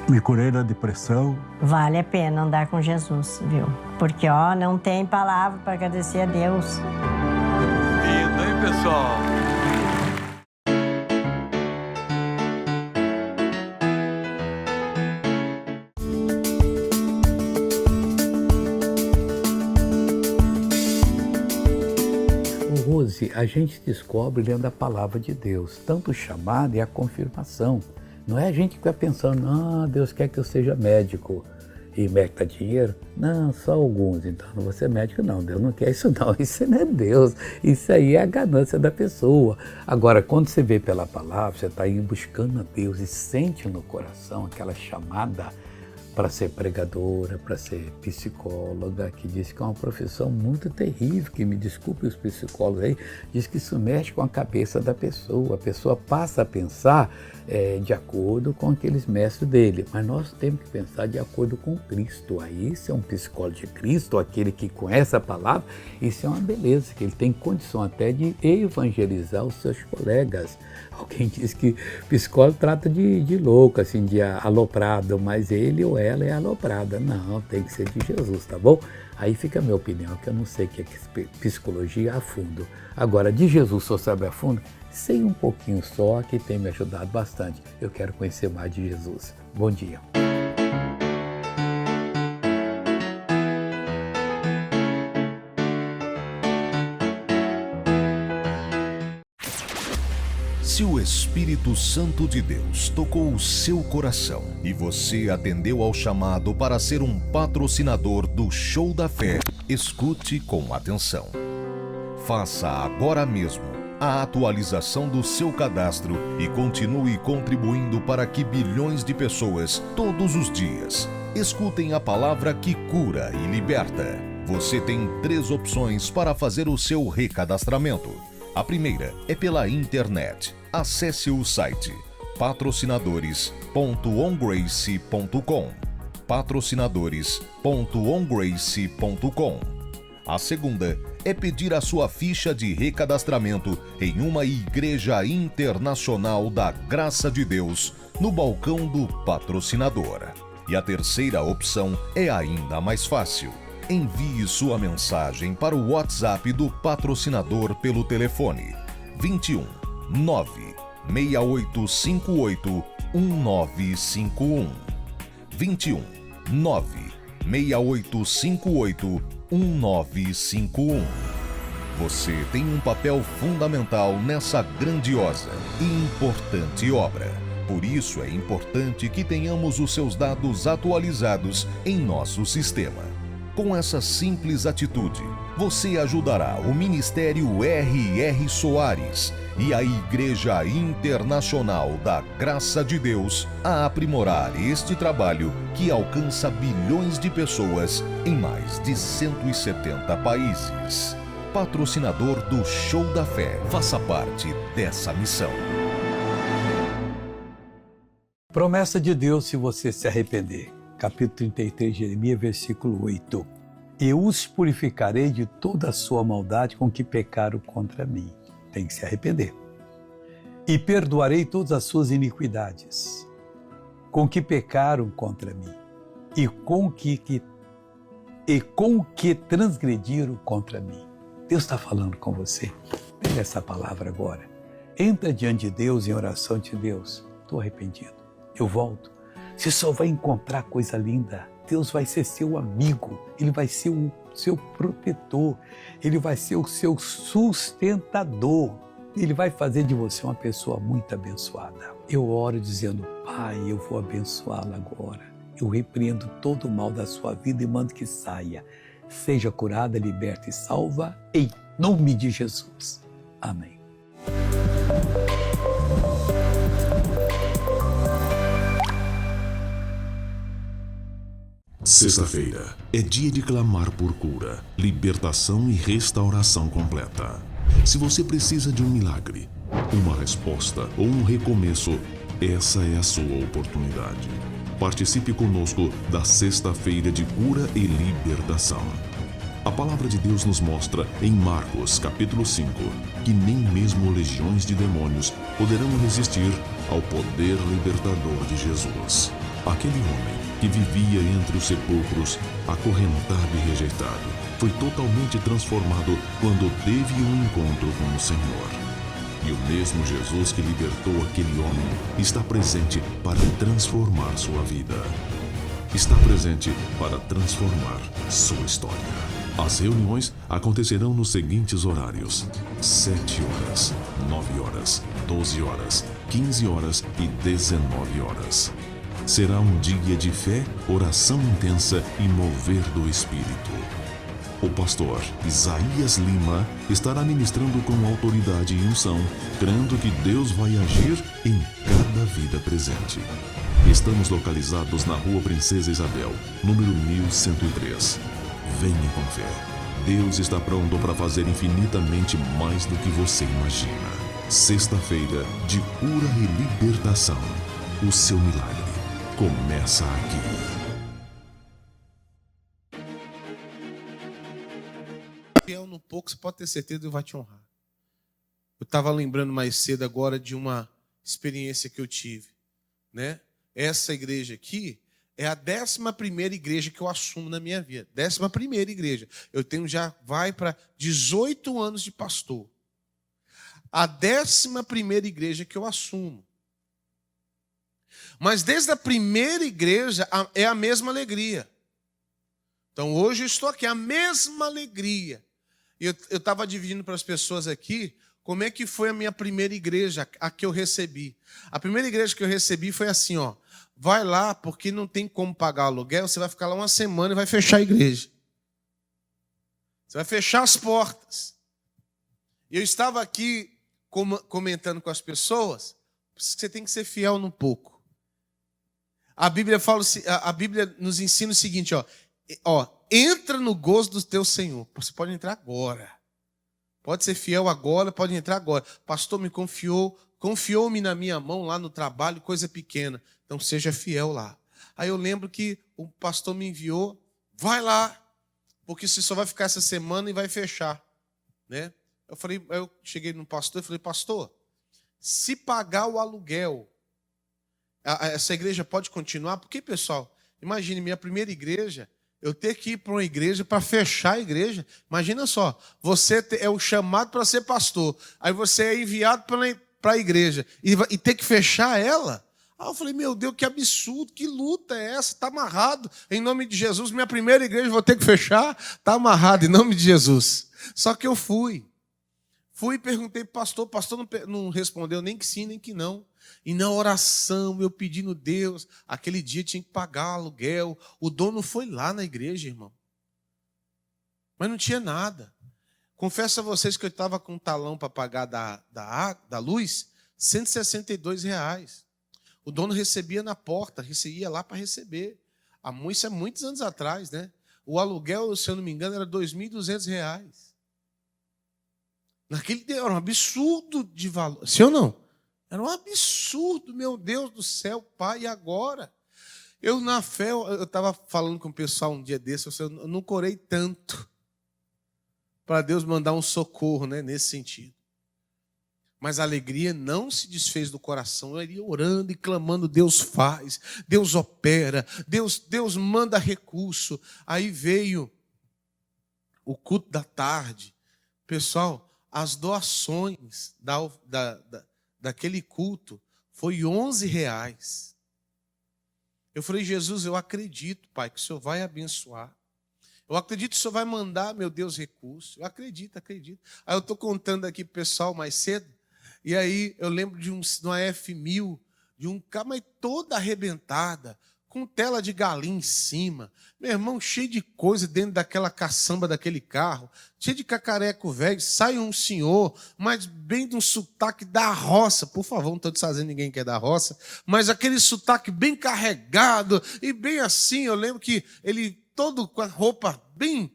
Me curei da depressão. Vale a pena andar com Jesus, viu? Porque, ó, não tem palavra para agradecer a Deus. Lindo, hein, pessoal? Rose, a gente descobre lendo a palavra de Deus, tanto o chamado e a confirmação. Não é a gente que vai pensando, Deus quer que eu seja médico e médico dá dinheiro. Não, só alguns, então não vou ser médico não, Deus não quer isso não, isso não é Deus, isso aí é a ganância da pessoa. Agora, quando você vê pela palavra, você está indo buscando a Deus e sente no coração aquela chamada para ser pregadora, para ser psicóloga, que diz que é uma profissão muito terrível, que me desculpe os psicólogos aí, diz que isso mexe com a cabeça da pessoa, a pessoa passa a pensar de acordo com aqueles mestres dele, mas nós temos que pensar de acordo com Cristo. Aí, se é um psicólogo de Cristo, aquele que conhece a palavra, isso é uma beleza, que ele tem condição até de evangelizar os seus colegas. Alguém diz que psicólogo trata de louco, assim, de aloprado, mas ele ou ela é aloprada. Não, tem que ser de Jesus, tá bom? Aí fica a minha opinião, que eu não sei o que é psicologia a fundo. Agora, de Jesus, só sabe a fundo? Sei um pouquinho só, que tem me ajudado bastante. Eu quero conhecer mais de Jesus. Bom dia. Se o Espírito Santo de Deus tocou o seu coração e você atendeu ao chamado para ser um patrocinador do Show da Fé, escute com atenção. Faça agora mesmo a atualização do seu cadastro e continue contribuindo para que bilhões de pessoas, todos os dias, escutem a palavra que cura e liberta. Você tem 3 opções para fazer o seu recadastramento. A primeira é pela internet. Acesse o site patrocinadores.ongrace.com patrocinadores.ongrace.com. A segunda é pedir a sua ficha de recadastramento em uma igreja internacional da Graça de Deus no balcão do patrocinador. E a terceira opção é ainda mais fácil. Envie sua mensagem para o WhatsApp do patrocinador pelo telefone 21 96858 1951. 21 96858 1951. Você tem um papel fundamental nessa grandiosa e importante obra. Por isso é importante que tenhamos os seus dados atualizados em nosso sistema. Com essa simples atitude, você ajudará o Ministério R.R. Soares e a Igreja Internacional da Graça de Deus a aprimorar este trabalho que alcança bilhões de pessoas em mais de 170 países. Patrocinador do Show da Fé, faça parte dessa missão. Promessa de Deus se você se arrepender. Capítulo 33 de Jeremias, versículo 8. Eu os purificarei de toda a sua maldade com que pecaram contra mim. Tem que se arrepender. E perdoarei todas as suas iniquidades, com que pecaram contra mim, e com que transgrediram contra mim. Deus está falando com você. Pega essa palavra agora. Entra diante de Deus em oração de Deus. Estou arrependido. Eu volto. Você só vai encontrar coisa linda. Deus vai ser seu amigo. Ele vai ser o seu protetor. Ele vai ser o seu sustentador. Ele vai fazer de você uma pessoa muito abençoada. Eu oro dizendo, Pai, eu vou abençoá-la agora. Eu repreendo todo o mal da sua vida e mando que saia. Seja curada, liberta e salva, em nome de Jesus. Amém. Sexta-feira é dia de clamar por cura, libertação e restauração completa. Se você precisa de um milagre, uma resposta ou um recomeço, essa é a sua oportunidade. Participe conosco da Sexta-feira de Cura e Libertação. A palavra de Deus nos mostra em Marcos, capítulo 5, que nem mesmo legiões de demônios poderão resistir ao poder libertador de Jesus. Aquele homem que vivia entre os sepulcros, acorrentado e rejeitado, foi totalmente transformado quando teve um encontro com o Senhor. E o mesmo Jesus que libertou aquele homem está presente para transformar sua vida. Está presente para transformar sua história. As reuniões acontecerão nos seguintes horários: 7 horas, 9 horas, 12 horas, 15 horas e 19 horas. Será um dia de fé, oração intensa e mover do Espírito. O pastor Isaías Lima estará ministrando com autoridade e unção, crendo que Deus vai agir em cada vida presente. Estamos localizados na Rua Princesa Isabel, número 1103. Venha com fé. Deus está pronto para fazer infinitamente mais do que você imagina. Sexta-feira de cura e libertação. O seu milagre começa aqui. Fiel no pouco, você pode ter certeza que Deus vai te honrar. Eu estava lembrando mais cedo agora de uma experiência que eu tive, né? Essa igreja aqui é a 11ª igreja que eu assumo na minha vida. 11ª igreja. Eu tenho já, vai para 18 anos de pastor. A 11ª igreja que eu assumo. Mas desde a primeira igreja é a mesma alegria. Então hoje eu estou aqui, a mesma alegria. Eu estava dividindo para as pessoas aqui como é que foi a minha primeira igreja, a que eu recebi. A primeira igreja que eu recebi foi assim, ó. Vai lá, porque não tem como pagar aluguel, você vai ficar lá uma semana e vai fechar a igreja. Você vai fechar as portas. Eu estava aqui comentando com as pessoas, você tem que ser fiel no pouco. A Bíblia nos ensina o seguinte, ó, entra no gozo do teu Senhor. Você pode entrar agora. Pode ser fiel agora, pode entrar agora. Pastor me confiou-me na minha mão lá no trabalho, coisa pequena. Então seja fiel lá. Aí eu lembro que o pastor me enviou, vai lá, porque você só vai ficar essa semana e vai fechar, né? Eu cheguei no pastor e falei, pastor, se pagar o aluguel, essa igreja pode continuar? Porque, pessoal, imagine, minha primeira igreja, eu ter que ir para uma igreja para fechar a igreja. Imagina só, você é o chamado para ser pastor, aí você é enviado para a igreja e ter que fechar ela. Aí eu falei, meu Deus, que absurdo, que luta é essa? Está amarrado, em nome de Jesus, minha primeira igreja vou ter que fechar? Está amarrado, em nome de Jesus. Só que eu fui e perguntei para o pastor não respondeu nem que sim, nem que não. E na oração, eu pedindo Deus, aquele dia tinha que pagar aluguel, o dono foi lá na igreja, irmão. Mas não tinha nada. Confesso a vocês que eu estava com um talão para pagar da luz, R$162. O dono recebia na porta, ia lá para receber. Isso é muitos anos atrás, né? O aluguel, se eu não me engano, era R$2.200. Naquele dia era um absurdo de valor. Sim ou não? Era um absurdo, meu Deus do céu, pai, e agora? Eu, na fé, eu estava falando com o pessoal um dia desse, eu não corei tanto para Deus mandar um socorro, né, nesse sentido. Mas a alegria não se desfez do coração. Eu iria orando e clamando, Deus faz, Deus opera, Deus manda recurso. Aí veio o culto da tarde. Pessoal, as doações daquele culto foi R$11. Eu falei, Jesus, eu acredito, Pai, que o Senhor vai abençoar. Eu acredito que o Senhor vai mandar, meu Deus, recurso. Eu acredito. Aí eu estou contando aqui para o pessoal mais cedo. E aí eu lembro de uma F1000, de um carro, mas toda arrebentada, com tela de galinha em cima. Meu irmão, cheio de coisa dentro daquela caçamba daquele carro, cheio de cacareco velho. Sai um senhor, mas bem de um sotaque da roça. Por favor, não estou desfazendo ninguém que é da roça, mas aquele sotaque bem carregado e bem assim. Eu lembro que ele todo com a roupa bem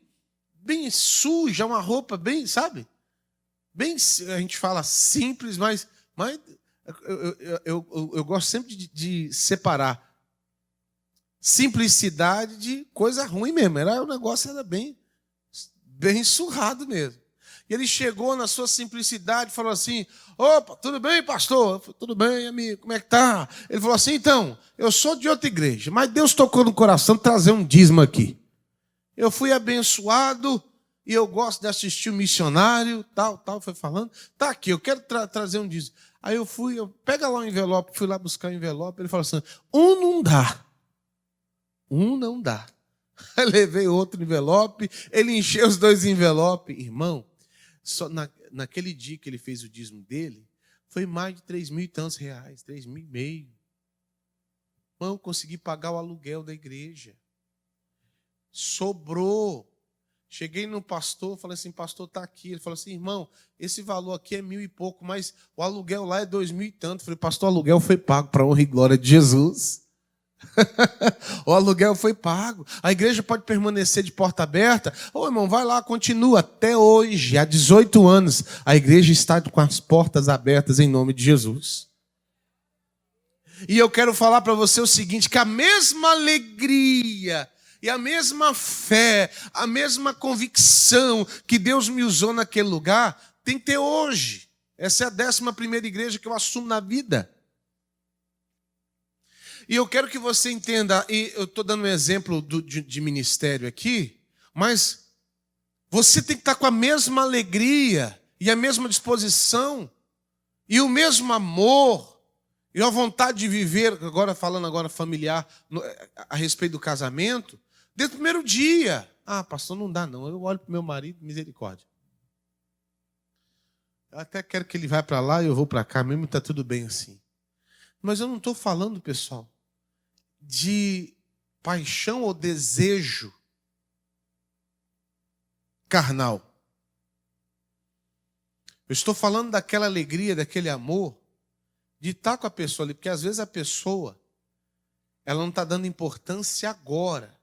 suja, uma roupa bem, sabe? Bem, a gente fala simples, mas Eu gosto sempre de separar simplicidade de coisa ruim mesmo. O negócio era bem surrado mesmo. E ele chegou na sua simplicidade e falou assim: opa, tudo bem, pastor? Eu falei, tudo bem, amigo, como é que tá? Ele falou assim: então, eu sou de outra igreja, mas Deus tocou no coração de trazer um dízimo aqui. Eu fui abençoado e eu gosto de assistir o missionário, tal, foi falando. Tá aqui, eu quero trazer um dízimo. Aí pega lá um envelope, fui lá buscar o envelope, ele falou assim: não dá. Não dá. Aí levei outro envelope, ele encheu os 2 envelopes. Irmão, só naquele dia que ele fez o dízimo dele, foi mais de 3.000 e tantos reais, 3.500. Irmão, consegui pagar o aluguel da igreja. Sobrou. Cheguei no pastor, falei assim: pastor, está aqui. Ele falou assim: irmão, esse valor aqui é 1.000 e pouco, mas o aluguel lá é 2.000 e tanto. Eu falei: pastor, o aluguel foi pago para a honra e glória de Jesus. O aluguel foi pago. A igreja pode permanecer de porta aberta. Irmão, vai lá, continua. Até hoje, há 18 anos, a igreja está com as portas abertas em nome de Jesus. E eu quero falar para você o seguinte: que a mesma alegria e a mesma fé, a mesma convicção que Deus me usou naquele lugar, tem que ter hoje. Essa é a 11ª igreja que eu assumo na vida. E eu quero que você entenda, e eu estou dando um exemplo de ministério aqui, mas você tem que estar com a mesma alegria e a mesma disposição e o mesmo amor e a vontade de viver, falando familiar, a respeito do casamento, desde o primeiro dia. Pastor, não dá não. Eu olho para o meu marido, misericórdia. Eu até quero que ele vá para lá e eu vou para cá, mesmo está tudo bem assim. Mas eu não estou falando, pessoal, de paixão ou desejo carnal. Eu estou falando daquela alegria, daquele amor, de estar com a pessoa ali, porque às vezes a pessoa, ela não está dando importância agora.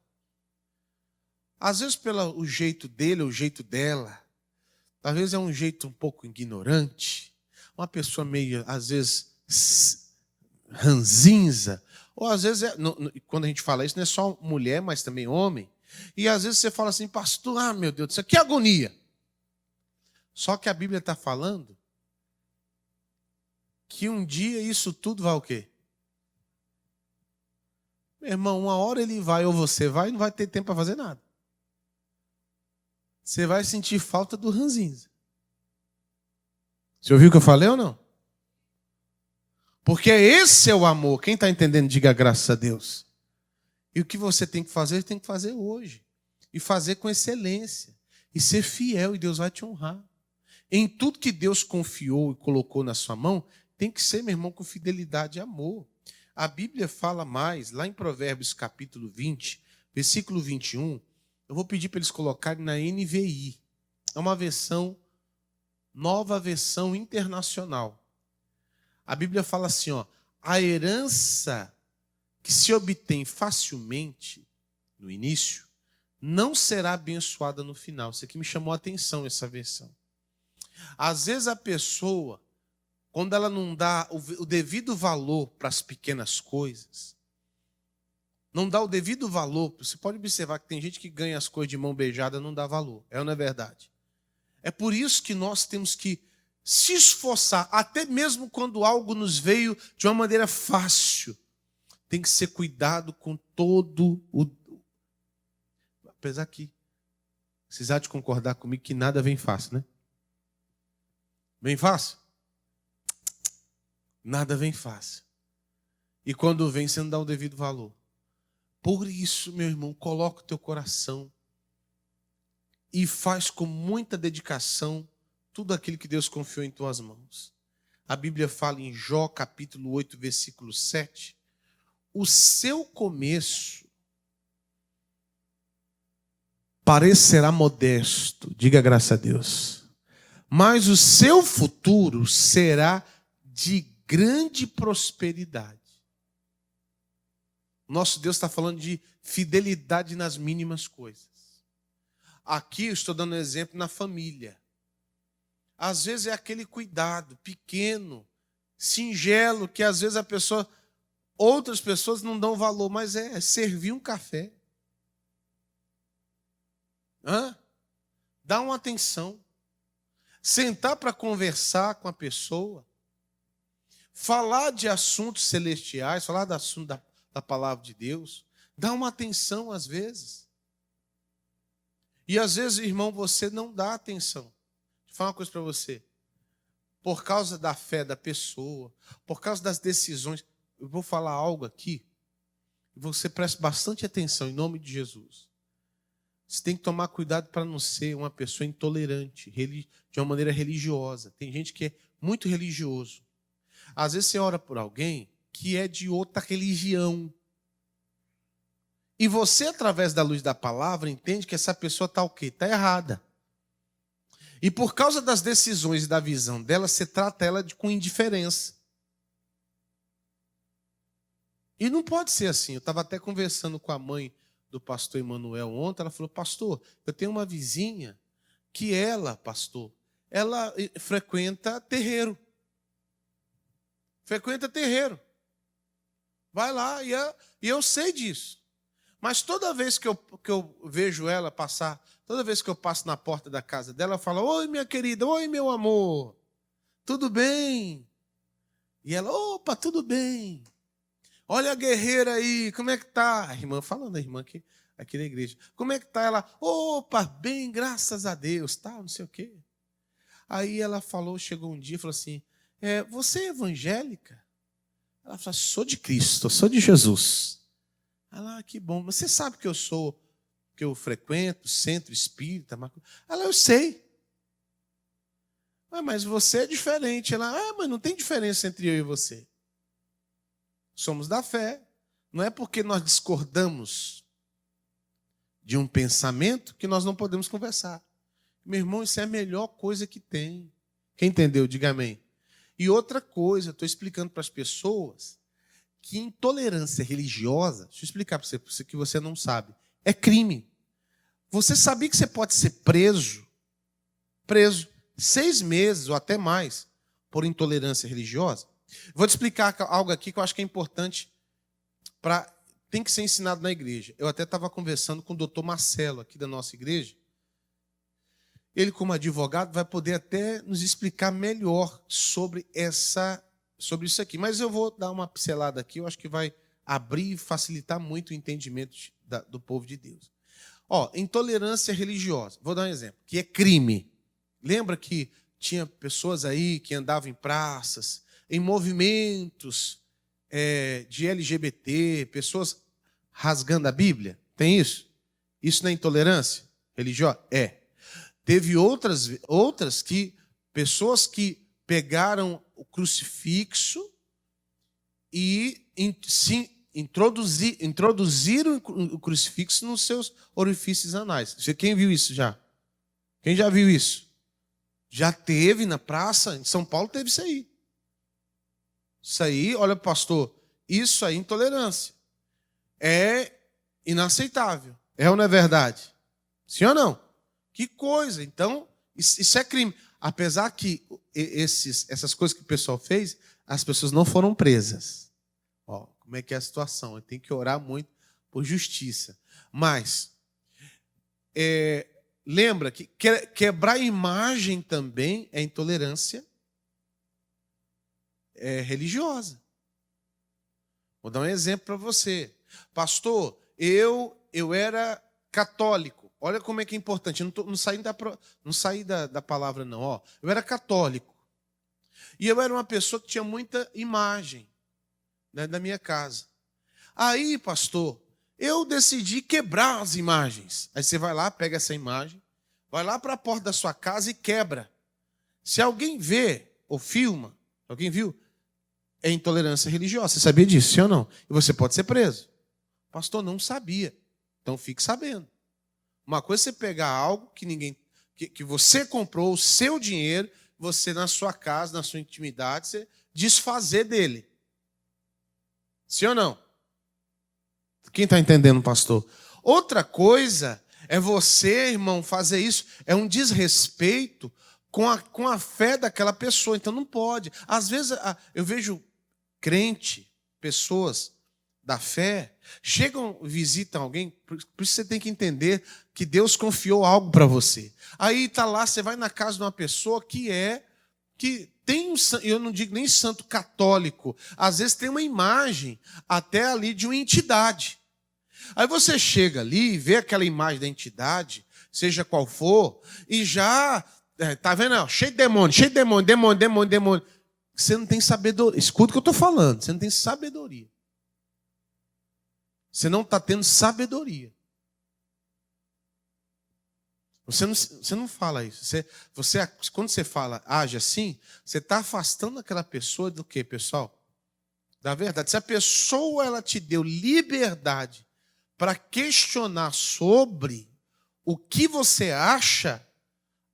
Às vezes pelo jeito dele, o jeito dela, às vezes é um jeito um pouco ignorante, uma pessoa meio, às vezes, ranzinza, ou às vezes, quando a gente fala isso, não é só mulher, mas também homem. E às vezes você fala assim: pastor, meu Deus do céu, que agonia. Só que a Bíblia está falando que um dia isso tudo vai o quê? Meu irmão, uma hora ele vai ou você vai e não vai ter tempo para fazer nada. Você vai sentir falta do ranzinza. Você ouviu o que eu falei ou não? Porque esse é o amor. Quem está entendendo, diga graças a Deus. E o que você tem que fazer hoje. E fazer com excelência. E ser fiel, e Deus vai te honrar. Em tudo que Deus confiou e colocou na sua mão, tem que ser, meu irmão, com fidelidade e amor. A Bíblia fala mais, lá em Provérbios capítulo 20, versículo 21, eu vou pedir para eles colocarem na NVI. É uma versão, nova versão internacional. A Bíblia fala assim, a herança que se obtém facilmente no início não será abençoada no final. Isso aqui me chamou a atenção, essa versão. Às vezes a pessoa, quando ela não dá o devido valor para as pequenas coisas, não dá o devido valor, você pode observar que tem gente que ganha as coisas de mão beijada e não dá valor. É ou não é verdade? É por isso que nós temos que se esforçar, até mesmo quando algo nos veio de uma maneira fácil. Tem que ser cuidado com todo o... Apesar que, vocês há de concordar comigo que nada vem fácil, né? Vem fácil? Nada vem fácil. E quando vem, você não dá o devido valor. Por isso, meu irmão, coloca o teu coração e faz com muita dedicação tudo aquilo que Deus confiou em tuas mãos. A Bíblia fala em Jó, capítulo 8, versículo 7. O seu começo parecerá modesto, diga graças a Deus, mas o seu futuro será de grande prosperidade. Nosso Deus está falando de fidelidade nas mínimas coisas. Aqui eu estou dando um exemplo na família. Às vezes é aquele cuidado pequeno, singelo, que às vezes outras pessoas não dão valor, mas é servir um café. Dá uma atenção. Sentar para conversar com a pessoa. Falar de assuntos celestiais, falar do assunto da palavra de Deus. Dá uma atenção às vezes. E às vezes, irmão, você não dá atenção. Deixa eu falar uma coisa para você. Por causa da fé da pessoa, por causa das decisões, eu vou falar algo aqui, e você preste bastante atenção, em nome de Jesus. Você tem que tomar cuidado para não ser uma pessoa intolerante, de uma maneira religiosa. Tem gente que é muito religioso. Às vezes você ora por alguém que é de outra religião. E você, através da luz da palavra, entende que essa pessoa está o quê? Está errada. E por causa das decisões e da visão dela, você trata ela com indiferença. E não pode ser assim. Eu estava até conversando com a mãe do pastor Emanuel ontem. Ela falou, pastor, eu tenho uma vizinha que ela frequenta terreiro. Frequenta terreiro. Vai lá, e eu sei disso. Mas toda vez que eu vejo ela passar, toda vez que eu passo na porta da casa dela, ela fala, oi, minha querida, oi, meu amor, tudo bem? E ela, opa, tudo bem. Olha a guerreira aí, como é que tá? A irmã falando, a irmã aqui na igreja. Como é que tá? Ela, opa, bem, graças a Deus, tá, não sei o quê. Aí ela falou, chegou um dia e falou assim, você é evangélica? Ela falou, sou de Cristo, sou de Jesus. Ela, que bom, você sabe que eu frequento, centro espírita. Ela, eu sei. Mas você é diferente. Ela, mas não tem diferença entre eu e você. Somos da fé. Não é porque nós discordamos de um pensamento que nós não podemos conversar. Meu irmão, isso é a melhor coisa que tem. Quem entendeu, diga amém. E outra coisa, eu estou explicando para as pessoas que intolerância religiosa, deixa eu explicar para você que você não sabe, é crime. Você sabia que você pode ser preso 6 meses ou até mais por intolerância religiosa? Vou te explicar algo aqui que eu acho que é importante, tem que ser ensinado na igreja. Eu até estava conversando com o doutor Marcelo, aqui da nossa igreja. Ele, como advogado, vai poder até nos explicar melhor sobre isso aqui. Mas eu vou dar uma pincelada aqui, eu acho que vai abrir e facilitar muito o entendimento do povo de Deus. Intolerância religiosa. Vou dar um exemplo, que é crime. Lembra que tinha pessoas aí que andavam em praças, em movimentos de LGBT, pessoas rasgando a Bíblia? Tem isso? Isso não é intolerância religiosa? Teve outras pessoas que pegaram o crucifixo e introduziram o crucifixo nos seus orifícios anais. Quem viu isso já? Quem já viu isso? Já teve na praça, em São Paulo teve isso aí. Isso aí, olha, pastor, isso aí é intolerância. É inaceitável. É ou não é verdade? Sim ou não? Que coisa. Então, isso é crime. Apesar que essas coisas que o pessoal fez, as pessoas não foram presas. Como é que é a situação? Tem que orar muito por justiça. Mas, lembra que quebrar imagem também é intolerância religiosa. Vou dar um exemplo para você. Pastor, eu era católico. Olha como é que é importante. Eu não saí da palavra, não. Eu era católico. E eu era uma pessoa que tinha muita imagem, né, da minha casa. Aí, pastor, eu decidi quebrar as imagens. Aí você vai lá, pega essa imagem, vai lá para a porta da sua casa e quebra. Se alguém vê ou filma, alguém viu, é intolerância religiosa. Você sabia disso, sim ou não? E você pode ser preso. Pastor, não sabia. Então fique sabendo. Uma coisa é você pegar algo que você comprou, o seu dinheiro, você na sua casa, na sua intimidade, você desfazer dele. Sim ou não? Quem está entendendo, pastor? Outra coisa é você, irmão, fazer isso. É um desrespeito com a fé daquela pessoa. Então não pode. Às vezes eu vejo crente, pessoas da fé, chegam, visitam alguém, por isso você tem que entender que Deus confiou algo para você. Aí está lá, você vai na casa de uma pessoa que tem, eu não digo nem santo católico, às vezes tem uma imagem até ali de uma entidade. Aí você chega ali e vê aquela imagem da entidade, seja qual for, e já, tá vendo? Cheio de demônio, demônio. Você não tem sabedoria. Escuta o que eu estou falando, você não tem sabedoria. Você não está tendo sabedoria. Você não fala isso. Quando você fala, age assim, você está afastando aquela pessoa do quê, pessoal? Da verdade. Se a pessoa ela te deu liberdade para questionar sobre o que você acha,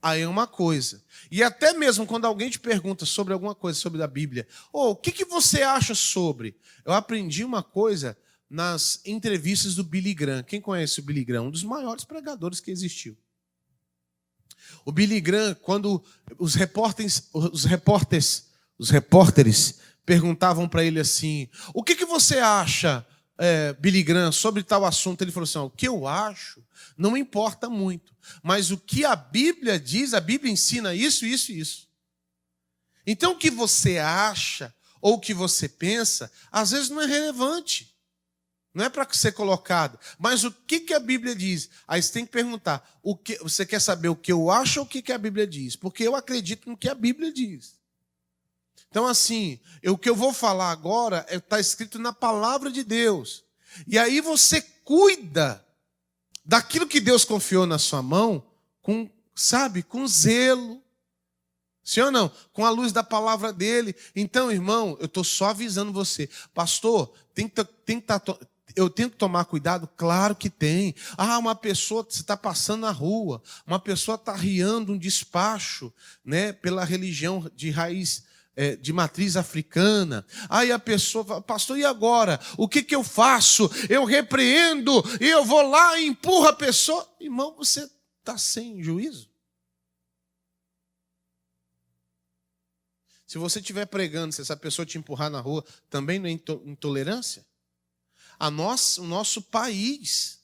aí é uma coisa. E até mesmo quando alguém te pergunta sobre alguma coisa sobre a Bíblia, o que você acha sobre? Eu aprendi uma coisa nas entrevistas do Billy Graham. Quem conhece o Billy Graham? Um dos maiores pregadores que existiu. O Billy Graham, quando os repórteres perguntavam para ele assim, o que você acha, Billy Graham, sobre tal assunto? Ele falou assim, o que eu acho não importa muito, mas o que a Bíblia diz, a Bíblia ensina isso, isso e isso. Então o que você acha ou o que você pensa, às vezes não é relevante. Não é para ser colocado. Mas o que a Bíblia diz? Aí você tem que perguntar, você quer saber o que eu acho ou o que a Bíblia diz? Porque eu acredito no que a Bíblia diz. Então, assim, o que eu vou falar agora está escrito na palavra de Deus. E aí você cuida daquilo que Deus confiou na sua mão com zelo. Sim ou não? Com a luz da palavra dele. Então, irmão, eu estou só avisando você. Pastor, eu tenho que tomar cuidado? Claro que tem. Uma pessoa, você está passando na rua, uma pessoa está arriando um despacho, né, pela religião de raiz, de matriz africana. Aí a pessoa fala, pastor, e agora? O que eu faço? Eu repreendo e eu vou lá e empurro a pessoa. Irmão, você está sem juízo? Se você estiver pregando, se essa pessoa te empurrar na rua, também não é intolerância? O nosso país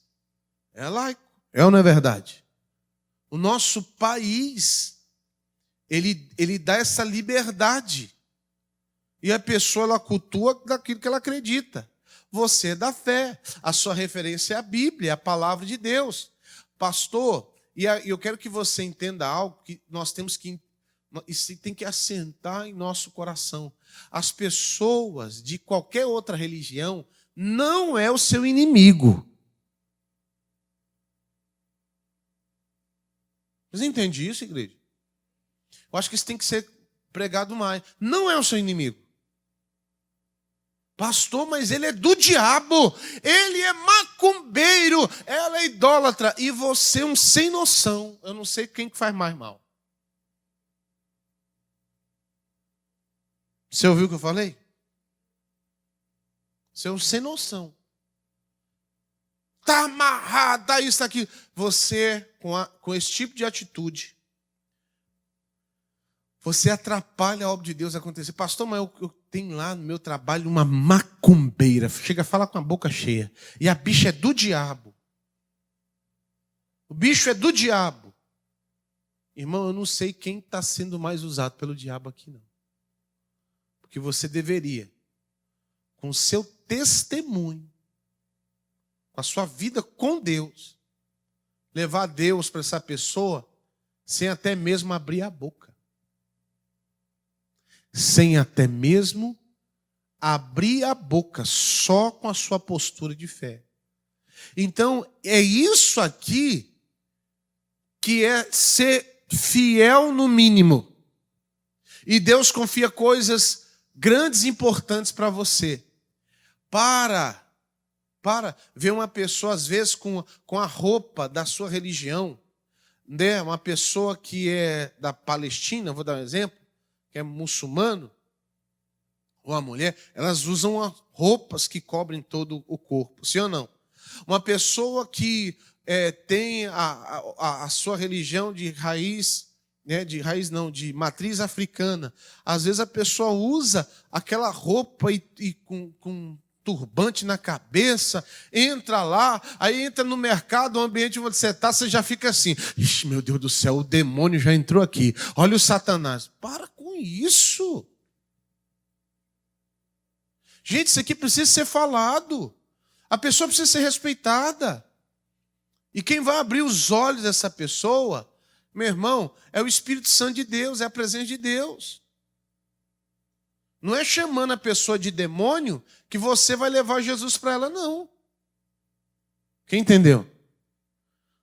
é laico. É ou não é verdade? O nosso país, ele dá essa liberdade. E a pessoa, ela cultua daquilo que ela acredita. Você é da fé. A sua referência é a Bíblia, é a palavra de Deus. Pastor, e eu quero que você entenda algo que nós temos que... Isso tem que assentar em nosso coração. As pessoas de qualquer outra religião não é o seu inimigo. Vocês entendem isso, igreja? Eu acho que isso tem que ser pregado mais. Não é o seu inimigo. Pastor, mas ele é do diabo. Ele é macumbeiro. Ela é idólatra. E você é um sem noção. Eu não sei quem que faz mais mal. Você ouviu o que eu falei? Você é um sem noção. Está amarrado, tá isso, aqui. Você, com esse tipo de atitude, você atrapalha a obra de Deus acontecer. Pastor, mas eu tenho lá no meu trabalho uma macumbeira. Chega a falar com a boca cheia. E a bicha é do diabo. O bicho é do diabo. Irmão, eu não sei quem está sendo mais usado pelo diabo aqui, não. Porque você deveria, com o seu testemunho, com a sua vida com Deus, levar Deus para essa pessoa sem até mesmo abrir a boca. Sem até mesmo abrir a boca, só com a sua postura de fé. Então, é isso aqui que é ser fiel no mínimo. E Deus confia coisas grandes e importantes para você. Para ver uma pessoa, às vezes, com a roupa da sua religião, né? Uma pessoa que é da Palestina, vou dar um exemplo, que é muçulmano, ou a mulher, elas usam roupas que cobrem todo o corpo, sim ou não? Uma pessoa que tem a sua religião de raiz né, de raiz não, de matriz africana. Às vezes a pessoa usa aquela roupa e com turbante na cabeça, entra lá, aí entra no mercado, o ambiente onde você está, você já fica assim, ixi, meu Deus do céu, o demônio já entrou aqui, olha o Satanás. Para com isso. Gente, isso aqui precisa ser falado. A pessoa precisa ser respeitada. E quem vai abrir os olhos dessa pessoa, meu irmão, é o Espírito Santo de Deus, é a presença de Deus. Não é chamando a pessoa de demônio que você vai levar Jesus para ela, não. Quem entendeu?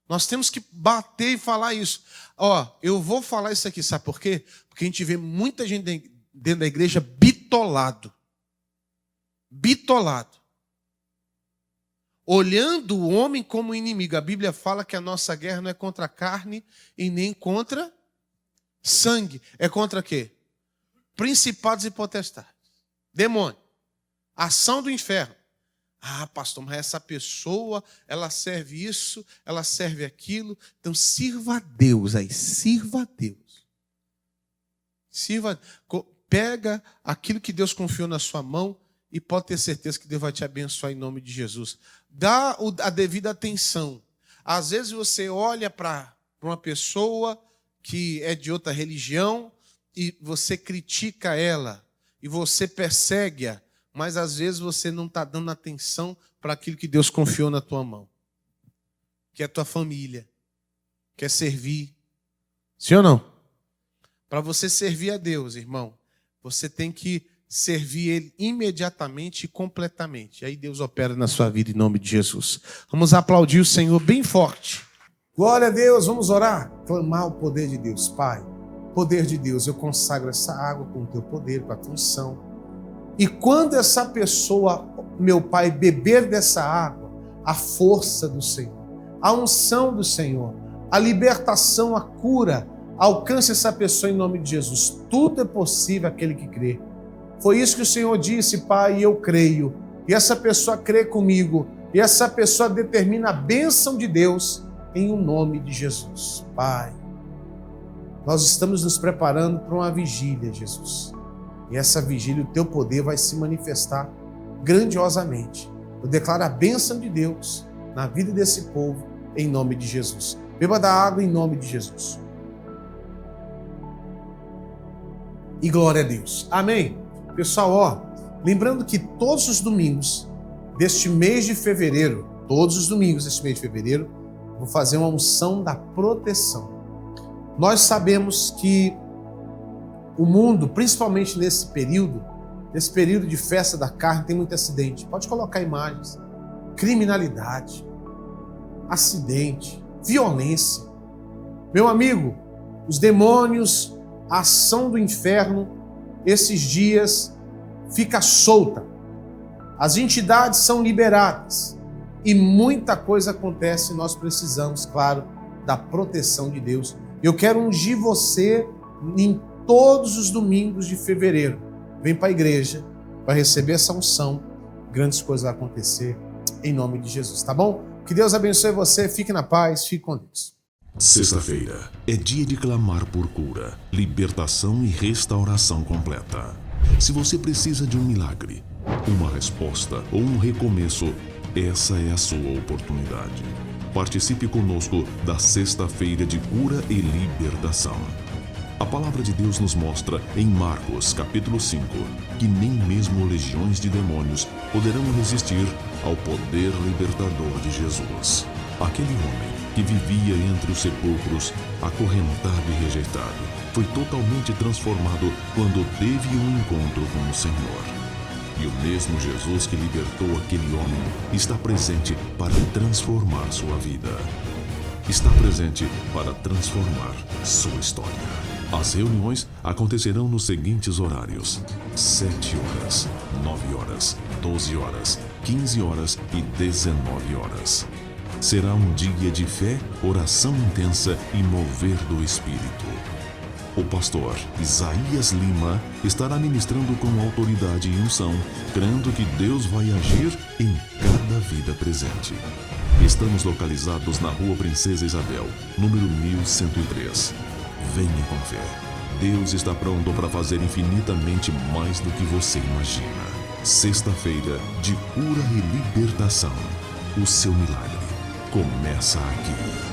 Nós temos que bater e falar isso. Ó, eu vou falar isso aqui, sabe por quê? Porque a gente vê muita gente dentro da igreja bitolado. Bitolado. Olhando o homem como inimigo. A Bíblia fala que a nossa guerra não é contra a carne e nem contra sangue. É contra quê? Principados e potestades. Demônio. Ação do inferno. Ah, pastor, mas essa pessoa, ela serve isso, ela serve aquilo. Então sirva a Deus aí. Sirva a Deus. Sirva. Pega aquilo que Deus confiou na sua mão e pode ter certeza que Deus vai te abençoar em nome de Jesus. Dá a devida atenção. Às vezes você olha para uma pessoa que é de outra religião e você critica ela e você persegue-a, mas às vezes você não está dando atenção para aquilo que Deus confiou na tua mão, que é a tua família, que é servir. Sim ou não? Para você servir a Deus, irmão, você tem que servir Ele imediatamente e completamente. Aí Deus opera na sua vida em nome de Jesus. Vamos aplaudir o Senhor bem forte. Glória a Deus, vamos orar, clamar o poder de Deus. Pai, poder de Deus, eu consagro essa água com o teu poder, com a tua unção. E quando essa pessoa, meu Pai, beber dessa água, a força do Senhor, a unção do Senhor, a libertação, a cura, alcance essa pessoa em nome de Jesus. Tudo é possível aquele que crê. Foi isso que o Senhor disse, Pai, e eu creio. E essa pessoa crê comigo. E essa pessoa determina a bênção de Deus em o nome de Jesus. Pai, nós estamos nos preparando para uma vigília, Jesus. E essa vigília, o teu poder vai se manifestar grandiosamente. Eu declaro a bênção de Deus na vida desse povo, em nome de Jesus. Beba da água em nome de Jesus. E glória a Deus. Amém. Pessoal, ó, lembrando que todos os domingos deste mês de fevereiro, vou fazer uma unção da proteção. Nós sabemos que o mundo, principalmente nesse período de festa da carne, tem muito acidente. Pode colocar imagens. Criminalidade, acidente, violência. Meu amigo, os demônios, a ação do inferno, esses dias fica solta. As entidades são liberadas e muita coisa acontece. Nós precisamos, claro, da proteção de Deus. Eu quero ungir você em todos os domingos de fevereiro. Vem para a igreja para receber essa unção. Grandes coisas vão acontecer em nome de Jesus, tá bom? Que Deus abençoe você. Fique na paz, fique com Deus. Sexta-feira é dia de clamar por cura, libertação e restauração completa. Se você precisa de um milagre, uma resposta ou um recomeço, essa é a sua oportunidade. Participe conosco da Sexta-feira de Cura e Libertação. A palavra de Deus nos mostra em Marcos, capítulo 5, que nem mesmo legiões de demônios poderão resistir ao poder libertador de Jesus. Aquele homem que vivia entre os sepulcros, acorrentado e rejeitado, foi totalmente transformado quando teve um encontro com o Senhor. E o mesmo Jesus que libertou aquele homem está presente para transformar sua vida. Está presente para transformar sua história. As reuniões acontecerão nos seguintes horários: 7 horas, 9 horas, 12 horas, 15 horas e 19 horas. Será um dia de fé, oração intensa e mover do Espírito. O pastor Isaías Lima estará ministrando com autoridade e unção, crendo que Deus vai agir em cada vida presente. Estamos localizados na Rua Princesa Isabel, número 1103. Venha com fé. Deus está pronto para fazer infinitamente mais do que você imagina. Sexta-feira de cura e libertação. O seu milagre começa aqui.